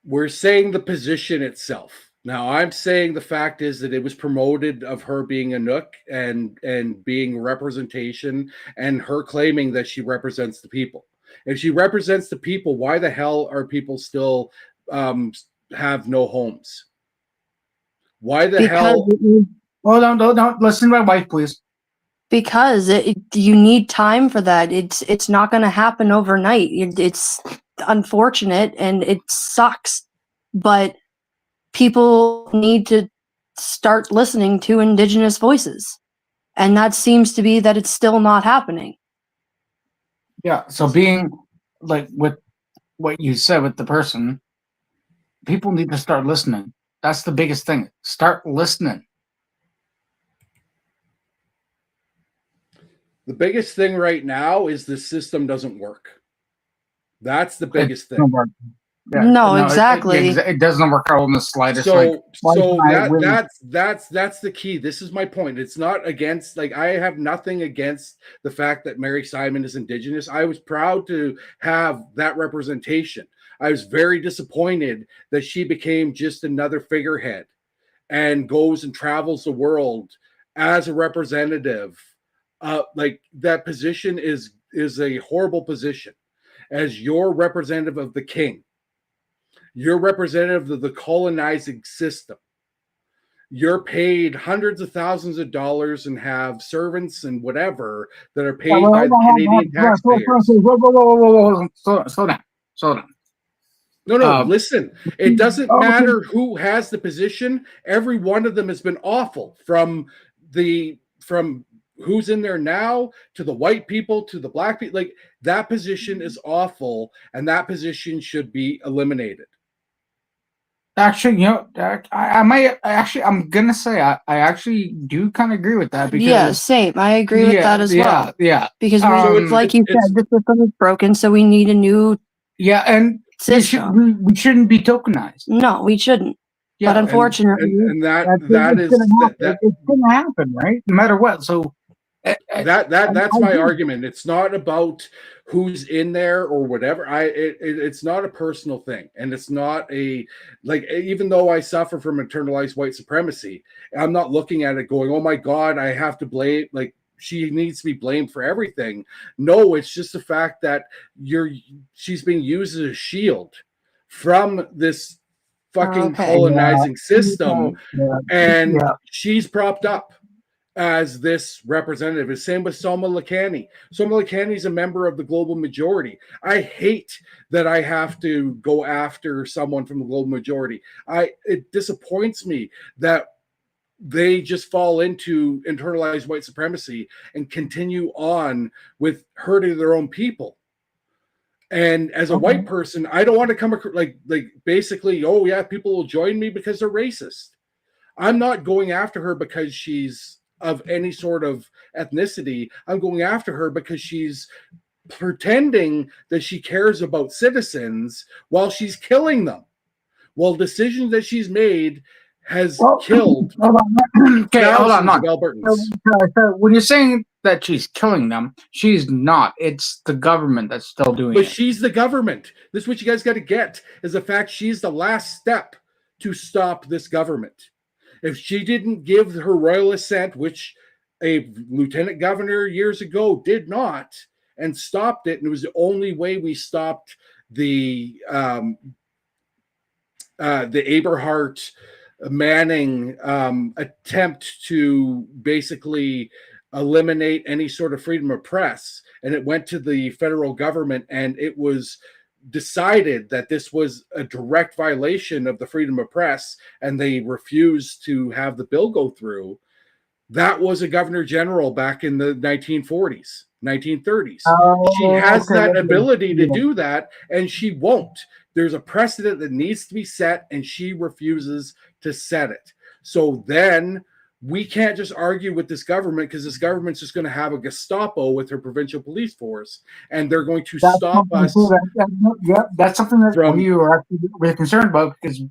We're saying the position itself. Now, I'm saying the fact is that it was promoted of her being a Nook and being representation, and her claiming that she represents the people. If she represents the people, why the hell are people still have no homes? Why the hell? Hold on. Listen to my wife, please. Because you need time for that. It's not going to happen overnight. It's unfortunate and it sucks, but people need to start listening to Indigenous voices, and that seems to be that it's still not happening. Yeah. So being like with what you said with the person, people need to start listening. That's the biggest thing. Start listening. The biggest thing right now is the system doesn't work. That's the biggest thing. Yeah, no, exactly. It doesn't work out in the slightest. So that's the key. This is my point. It's not against, like, I have nothing against the fact that Mary Simon is Indigenous. I was proud to have that representation. I was very disappointed that she became just another figurehead and goes and travels the world as a representative. Like, that position is a horrible position. As your representative of the king, you're representative of the colonizing system. You're paid hundreds of thousands of dollars and have servants and whatever that are paid by the Canadian taxpayers. Slow down. No, listen. It doesn't matter who has the position. Every one of them has been awful, from who's in there now to the white people to the black people. Like, that position is awful, and that position should be eliminated. Actually, I'm gonna say I actually do kind of agree with that. Because, yeah, same. I agree with that as well. Yeah, because like you said, the system is broken, so we need a new. Yeah, and system. We shouldn't be tokenized. No, we shouldn't. Yeah, but unfortunately, it's gonna happen, right? No matter what. So that's my argument. It's not about who's in there or whatever. It's not a personal thing, and it's not even though I suffer from internalized white supremacy, I'm not looking at it going, oh my God, I have to blame, like, she needs to be blamed for everything. No, it's just the fact that she's being used as a shield from this fucking colonizing system, and she's propped up as this representative. The same with Selma Lakani. Selma Lakani is a member of the global majority. I hate that I have to go after someone from the global majority. It disappoints me that they just fall into internalized white supremacy and continue on with hurting their own people. And as a white person, I don't want to come across like basically, oh yeah, people will join me because they're racist. I'm not going after her because she's of any sort of ethnicity. I'm going after her because she's pretending that she cares about citizens while she's killing them. While decisions that she's made has killed thousands of Albertans. So when you're saying that she's killing them, she's not. It's the government that's still doing it. But she's the government. This is what you guys got to get, is the fact she's the last step to stop this government. If she didn't give her royal assent, which a lieutenant governor years ago did not, and stopped it, and it was the only way we stopped the Aberhart Manning attempt to basically eliminate any sort of freedom of press, and it went to the federal government, and it was decided that this was a direct violation of the freedom of press, and they refused to have the bill go through. That was a governor general back in the 1940s, 1930s. She has that ability to do that, and she won't. There's a precedent that needs to be set, and she refuses to set it. So then we can't just argue with this government, because this government's just going to have a Gestapo with her provincial police force, and they're going to stop us. That's something that we are actually really concerned about, because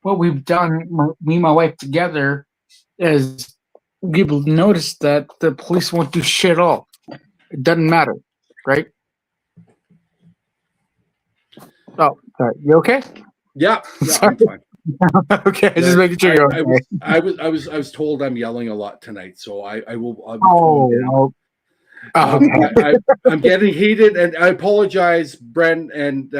what we've done, me and my wife together, is we've noticed that the police won't do shit at all. It doesn't matter, right? Oh, sorry. You okay? Yeah, I'm fine. Okay, just making sure you're okay. I was told I'm yelling a lot tonight, so I'll be toned down. Okay. I'm getting heated, and I apologize, Brent and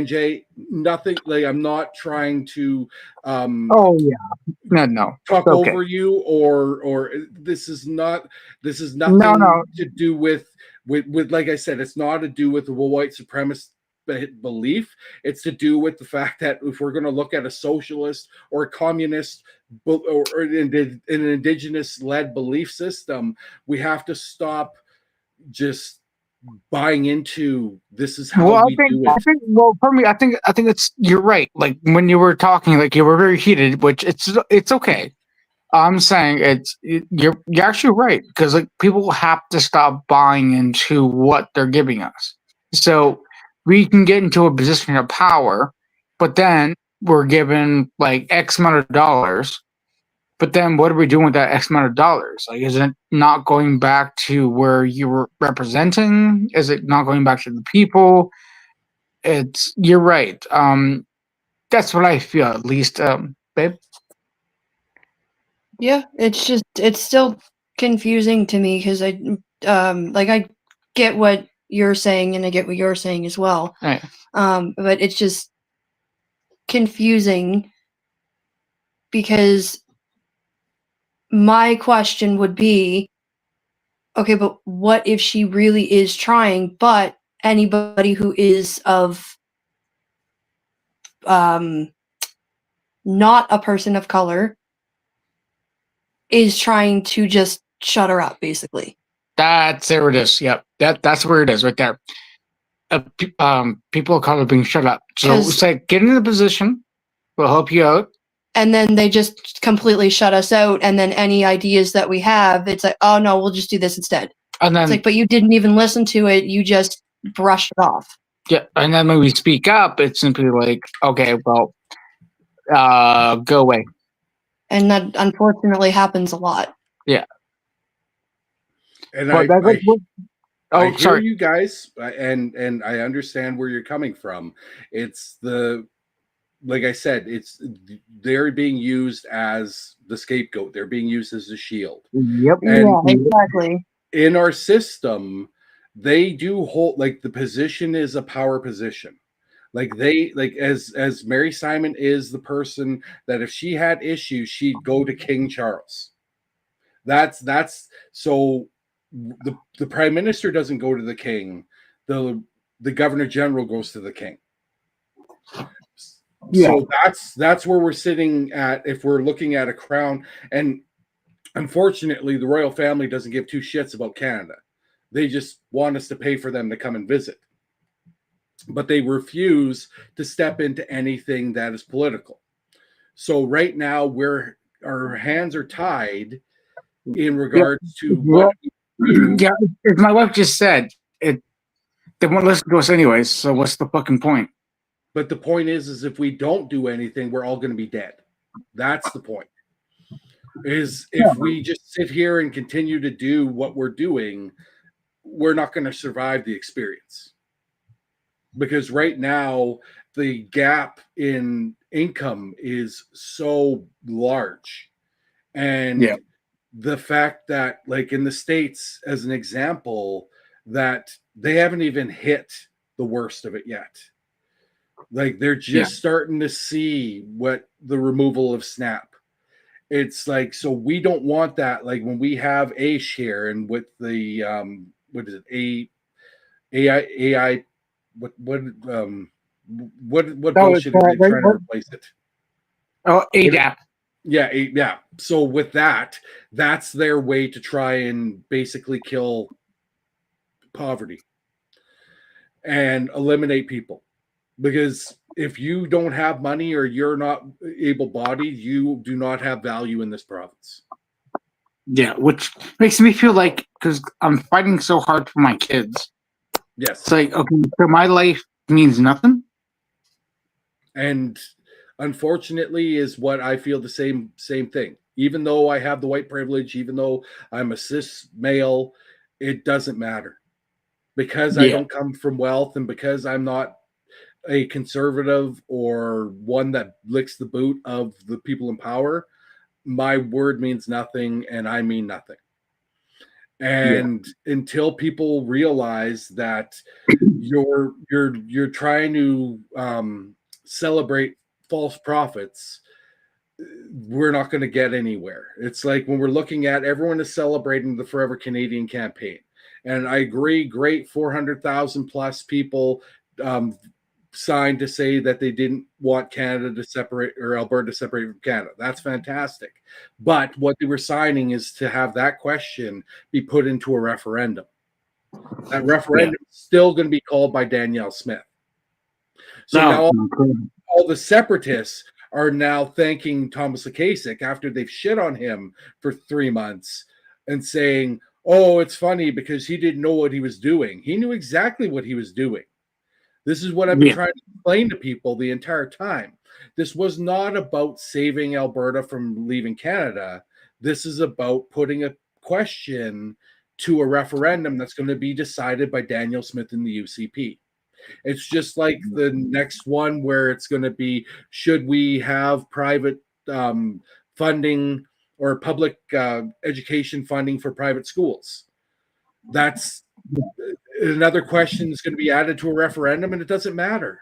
Jay. Nothing like I'm not trying to Oh yeah. No. talk Okay. over you, or this is nothing No. to do with like I said, it's not to do with the white supremacist belief. It's to do with the fact that if we're going to look at a socialist or a communist or an indigenous led belief system, we have to stop just buying into this is how Well, we do it. I think. Well, for me, I think it's. You're right. Like when you were talking, like you were very heated, which it's okay. I'm saying you're actually right because like people have to stop buying into what they're giving us. So we can get into a position of power, but then we're given like X amount of dollars. But then what are we doing with that X amount of dollars? Like, is it not going back to where you were representing? Is it not going back to the people? You're right. That's what I feel at least, babe. Yeah, it's still confusing to me because I get what you're saying and I get what you're saying as well. Right. But it's just confusing because my question would be, okay, but what if she really is trying, but anybody who is of not a person of color is trying to just shut her up, basically. There it is. Yep. That's where it is right there. People of color being shut up. So it's like get in the position. We'll help you out. And then they just completely shut us out. And then any ideas that we have, it's like, oh no, we'll just do this instead. And then it's like, but you didn't even listen to it. You just brushed it off. Yeah. And then when we speak up, it's simply like, okay, well, go away. And that unfortunately happens a lot. Yeah. And I hear you guys, and I understand where you're coming from. It's like I said, they're being used as the scapegoat. They're being used as a shield. Yep. And yeah, exactly. In our system, they do hold like the position is a power position. Like as Mary Simon is the person that if she had issues, she'd go to King Charles. That's so the prime minister doesn't go to the king. The governor general goes to the king. Yeah. So that's where we're sitting at if we're looking at a crown. And unfortunately, the royal family doesn't give two shits about Canada. They just want us to pay for them to come and visit. But they refuse to step into anything that is political. So right now, our hands are tied in regards to what we do. Yeah, as my wife just said, they won't listen to us anyways, so what's the fucking point? But the point is if we don't do anything, we're all going to be dead. That's the point. Is if we just sit here and continue to do what we're doing, we're not going to survive the experience. Because right now, the gap in income is so large. And the fact that, like in the States, as an example, that they haven't even hit the worst of it yet. Like they're just starting to see what the removal of SNAP. It's like, so we don't want that. Like when we have a share and with the what is it? AI what bullshit are they trying to replace it? Oh, ADAP. Yeah. So with that, that's their way to try and basically kill poverty and eliminate people. Because if you don't have money or you're not able-bodied, you do not have value in this province. Yeah, which makes me feel like, because I'm fighting so hard for my kids. Yes. It's like, okay, so my life means nothing? And unfortunately is what I feel the same thing. Even though I have the white privilege, even though I'm a cis male, it doesn't matter. Because I don't come from wealth and because I'm not a conservative or one that licks the boot of the people in power, my word means nothing and I mean nothing. And until people realize that you're trying to celebrate false prophets, we're not going to get anywhere. It's like when we're looking at everyone is celebrating the Forever Canadian campaign. And I agree, great, 400,000 plus people signed to say that they didn't want Canada to separate or Alberta to separate from Canada. That's fantastic. But what they were signing is to have that question be put into a referendum. That referendum is still going to be called by Danielle Smith. So now all the separatists are now thanking Thomas Kasich after they've shit on him for 3 months and saying, oh, it's funny because he didn't know what he was doing. He knew exactly what he was doing. This is what I've been trying to explain to people the entire time. This was not about saving Alberta from leaving Canada. This is about putting a question to a referendum that's going to be decided by Danielle Smith in the UCP. It's just like the next one where it's going to be, should we have private funding or public education funding for private schools? That's another question that's going to be added to a referendum, and it doesn't matter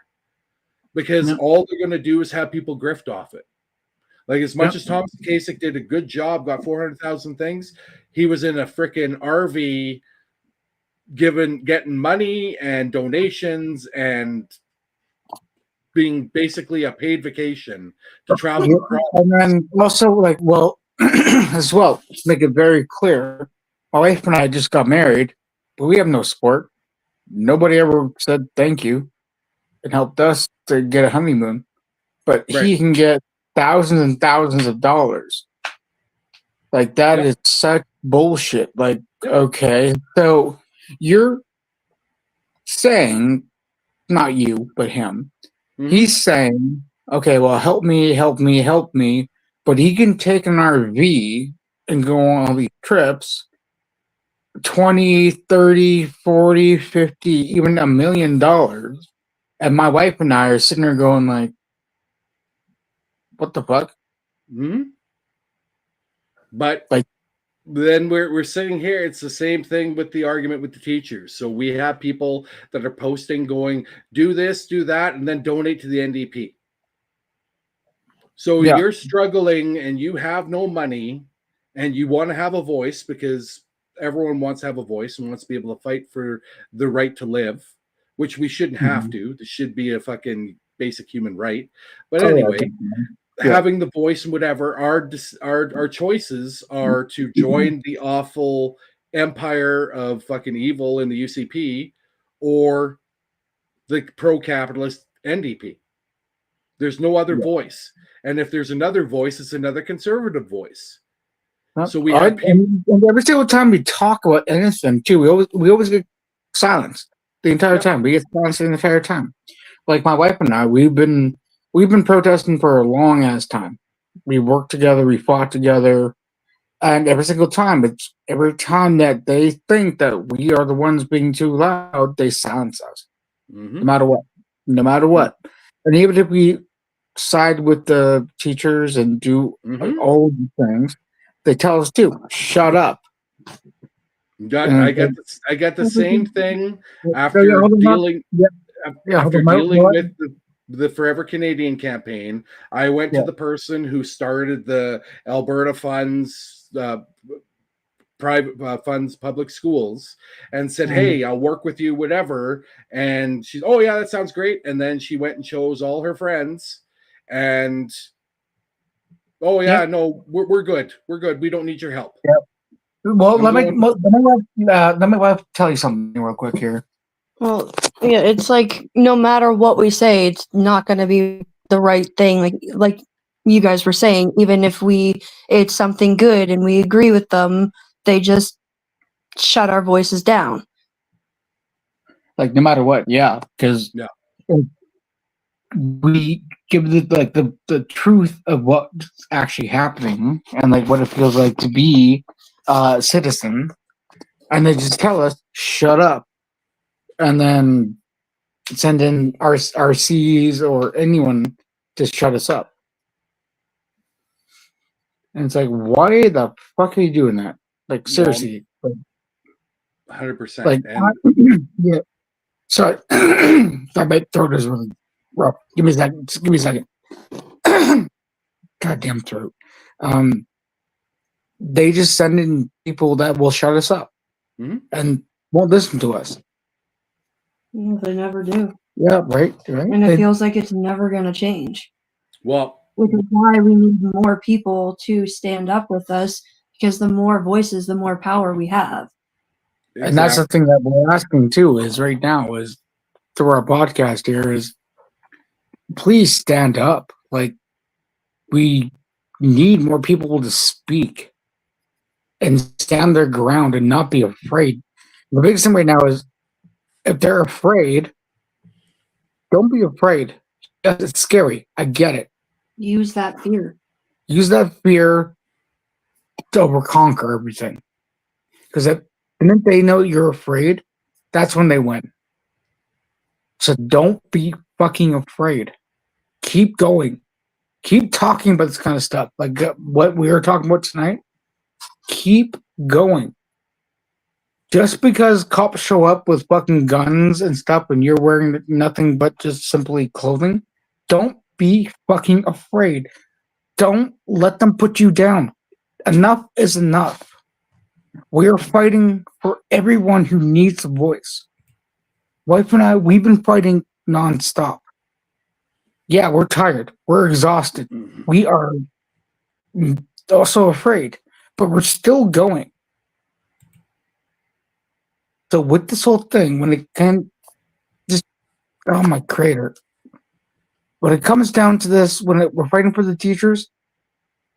because all they're going to do is have people grift off it. Like as much as Thomas Kasich did a good job, got 400,000 things, he was in a freaking RV getting money and donations and being basically a paid vacation to travel across. And then also, like, well, as well, to make it very clear, my wife and I just got married, but we have no support. Nobody ever said thank you and helped us to get a honeymoon, but he can get thousands and thousands of dollars. Like, that is such bullshit. Like, okay, so you're saying, not you, but him, he's saying, okay, well, help me, but he can take an RV and go on all these trips, 20, 30, 40, 50, even $1 million. And my wife and I are sitting there going like, what the fuck? But like, then we're sitting here, it's the same thing with the argument with the teachers. So we have people that are posting going, do this, do that, and then donate to the NDP. So you're struggling and you have no money and you want to have a voice because everyone wants to have a voice and wants to be able to fight for the right to live, which we shouldn't have to. This should be a fucking basic human right. But anyway, having the voice and whatever, our choices are to join the awful empire of fucking evil in the UCP or the pro-capitalist NDP. There's no other voice. And if there's another voice, it's another conservative voice. So we have and every single time we talk about anything too, we always get silenced the entire time. We get silenced the entire time. Like my wife and I, we've been protesting for a long ass time. We worked together, we fought together, and every single time that they think that we are the ones being too loud, they silence us. No matter what. And even if we side with the teachers and do all the things, they tell us to shut up. I get the same thing after dealing with the Forever Canadian campaign. I went to the person who started the Alberta Funds, private funds, public schools, and said, hey, I'll work with you, whatever. And she's, oh yeah, that sounds great. And then she went and chose all her friends and no, we're good. We're good. We don't need your help. Well, let me tell you something real quick here. Well, yeah, it's like no matter what we say, it's not going to be the right thing. Like you guys were saying, even if it's something good and we agree with them, they just shut our voices down. Like no matter what, because we give the truth of what's actually happening and like what it feels like to be a citizen, and they just tell us shut up, and then send in RCs or anyone to shut us up. And it's like, why the fuck are you doing that? Like, seriously. 100%. Like, And yeah. Sorry. My throat is really rough. Give me a second. Just give me a second. Goddamn throat. They just send in people that will shut us up and won't listen to us. Yeah, they never do. Yeah, right. And it feels like it's never going to change. well, Which is why we need more people to stand up with us, because the more voices, the more power we have. And that's the thing that we're asking too, is right now, is through our podcast here, is please stand up. Like, we need more people to speak and stand their ground and not be afraid. The biggest thing right now is, if they're afraid, don't be afraid. Yes, it's scary. I get it. Use that fear. Use that fear to overconquer everything. Because the minute they know you're afraid, that's when they win. So don't be fucking afraid. Keep going. Keep talking about this kind of stuff. Like what we were talking about tonight. Keep going. Just because cops show up with fucking guns and stuff and you're wearing nothing but just simply clothing, don't be fucking afraid. Don't let them put you down. Enough is enough. We are fighting for everyone who needs a voice. Wife and I, we've been fighting nonstop. Yeah, we're tired. We're exhausted. We are also afraid, but we're still going. So with this whole thing, when it can just, oh my creator, when it comes down to this, we're fighting for the teachers,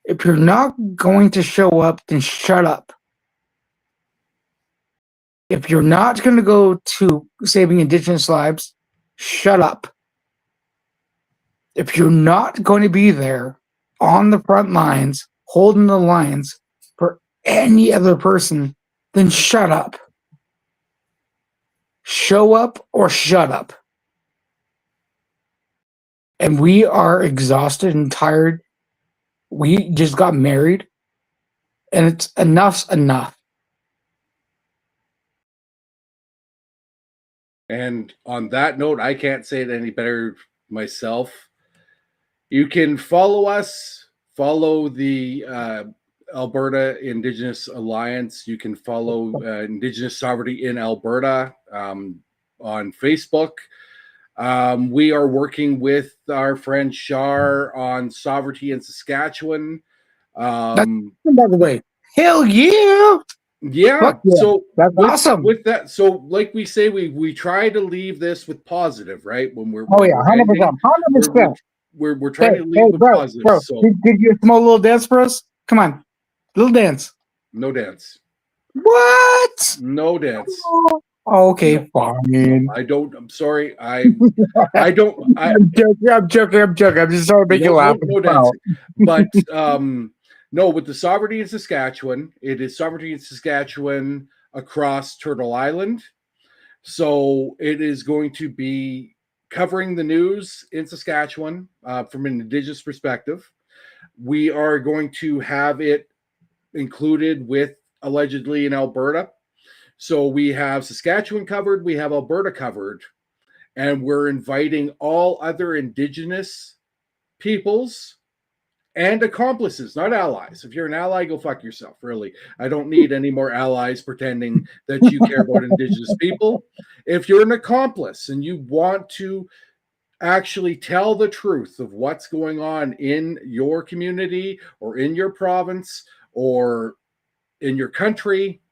if you're not going to show up, then shut up. If you're not going to go to saving Indigenous lives, shut up. If you're not going to be there on the front lines, holding the lines for any other person, then shut up. Show up or shut up. And we are exhausted and tired. We just got married, and it's enough's enough. And on that note, I can't say it any better myself. You can follow us, follow the Alberta Indigenous Alliance. You can follow Indigenous Sovereignty in Alberta on Facebook. We are working with our friend Shar on sovereignty in Saskatchewan. By the way, hell yeah! Yeah, yeah. so that's awesome. With that, so like we say, we try to leave this with positive, right? When we're 100%. We're trying to leave with positive. Bro, so did you small little dance for us? Come on, little dance. No dance. What? No dance. Oh, okay, fine. I don't. I'm sorry. I don't. I'm joking. I'm just trying to make you laugh. No dancing. But no, with the sovereignty in Saskatchewan, it is sovereignty in Saskatchewan across Turtle Island. So it is going to be covering the news in Saskatchewan from an Indigenous perspective. We are going to have it included with allegedly in Alberta. So we have Saskatchewan covered, we have Alberta covered, and we're inviting all other Indigenous peoples and accomplices, not allies. If you're an ally, go fuck yourself, really. I don't need any more allies pretending that you care about Indigenous people. If you're an accomplice and you want to actually tell the truth of what's going on in your community or in your province or in your country,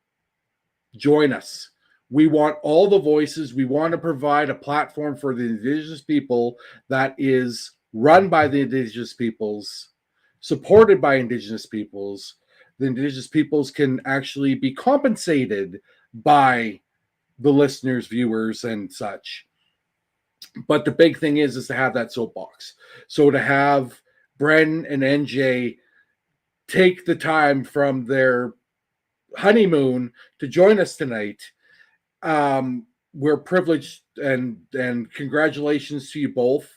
join us. We want all the voices. We want to provide a platform for the Indigenous people that is run by the Indigenous peoples, supported by Indigenous peoples. The Indigenous peoples can actually be compensated by the listeners, viewers, and such. But the big thing is to have that soapbox. So to have Bren and NJ take the time from their honeymoon to join us tonight, we're privileged, and congratulations to you both.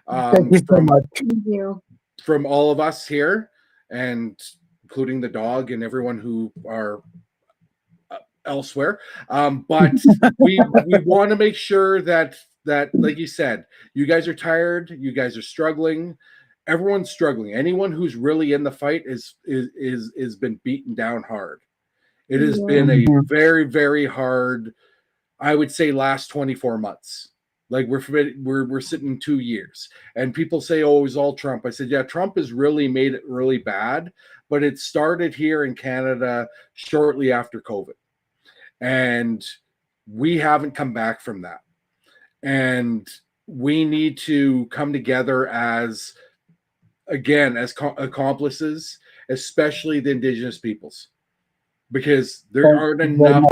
Thank you so much. Thank you. From all of us here, and including the dog and everyone who are elsewhere. But we want to make sure that like you said, you guys are tired, you guys are struggling. Everyone's struggling. Anyone who's really in the fight is been beaten down hard. It has been a very, very hard, I would say, last 24 months. Like we're sitting 2 years, and people say, "Oh, it was all Trump." I said, "Yeah, Trump has really made it really bad, but it started here in Canada shortly after COVID, and we haven't come back from that. And we need to come together as, again, as accomplices, especially the Indigenous peoples, because there aren't enough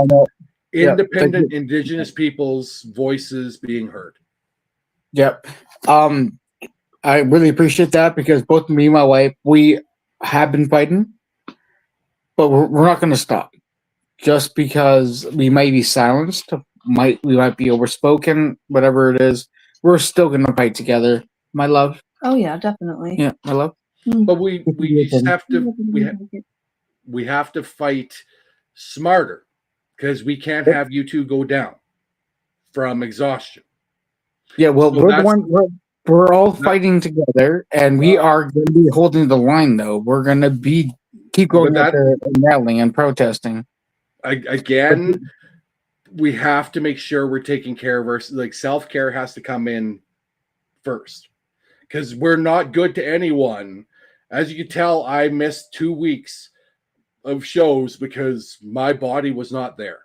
independent Indigenous people's voices being heard." Yep. I really appreciate that, because both me and my wife, we have been fighting, but we're not going to stop just because we might be silenced, we might be overspoken, whatever it is. We're still going to fight together, my love. Oh yeah, definitely. Yeah, my love. But we just have to we have to fight smarter, because we can't have you two go down from exhaustion. Yeah, well, So we're all fighting together, and we are going to be holding the line, though. We're going to keep going out there and rallying and protesting. Again, we have to make sure we're taking care of our, like, self-care has to come in first, because we're not good to anyone. As you can tell, I missed 2 weeks of shows because my body was not there.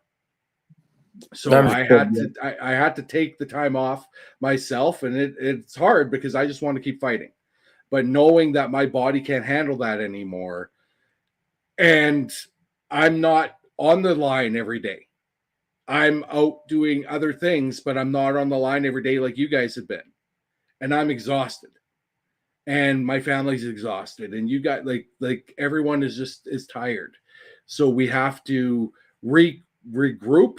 So I had to take the time off myself, and it's hard because I just want to keep fighting. But knowing that my body can't handle that anymore, and I'm not on the line every day. I'm out doing other things, but I'm not on the line every day like you guys have been. And I'm exhausted. And my family's exhausted. And you got like everyone is tired. So we have to regroup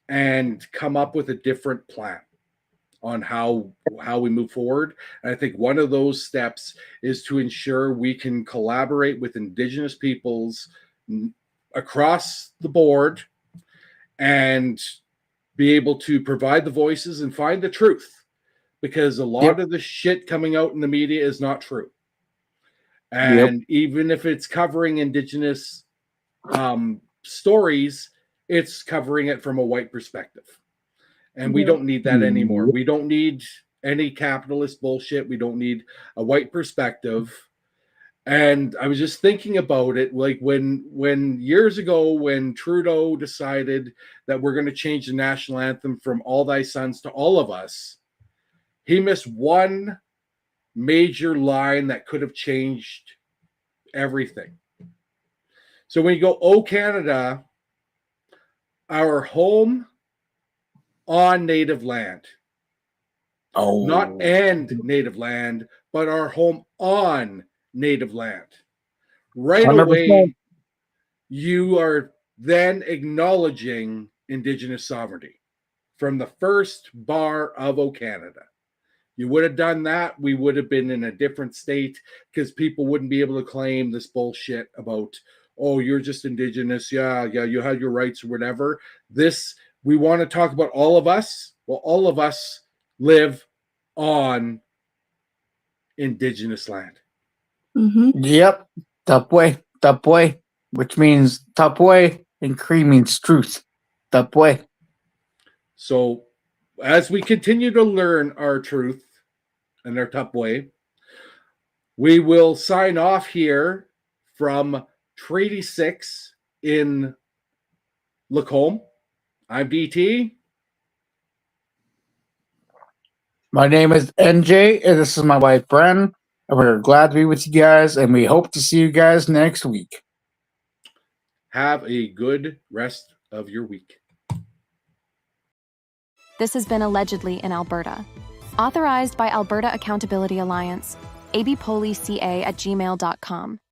and come up with a different plan on how we move forward. And I think one of those steps is to ensure we can collaborate with Indigenous peoples across the board and be able to provide the voices and find the truth, because a lot of the shit coming out in the media is not true. And even if it's covering Indigenous stories, it's covering it from a white perspective. And we don't need that anymore. We don't need any capitalist bullshit. We don't need a white perspective. And I was just thinking about it, like when years ago, when Trudeau decided that we're going to change the national anthem from All Thy Sons to All of Us, he missed one major line that could have changed everything. So when you go, "Oh Canada, our home on native land," not and native land, but our home on native land. Right 100%. Away, you are then acknowledging Indigenous sovereignty from the first bar of "O Canada." You would have done that, we would have been in a different state, because people wouldn't be able to claim this bullshit about, "Oh, you're just Indigenous. Yeah, you had your rights," or whatever. We want to talk about all of us. Well, all of us live on Indigenous land. Mm-hmm. Yep. Tapwe, which means Tapwe, and Cree means truth. Tapwe. So as we continue to learn our truth and our Tapwe, we will sign off here from Treaty 6 in Lacombe. I'm DT. My name is NJ, and this is my wife, Bren. And we're glad to be with you guys, and we hope to see you guys next week. Have a good rest of your week. This has been Allegedly in Alberta. Authorized by Alberta Accountability Alliance, abpolica@gmail.com.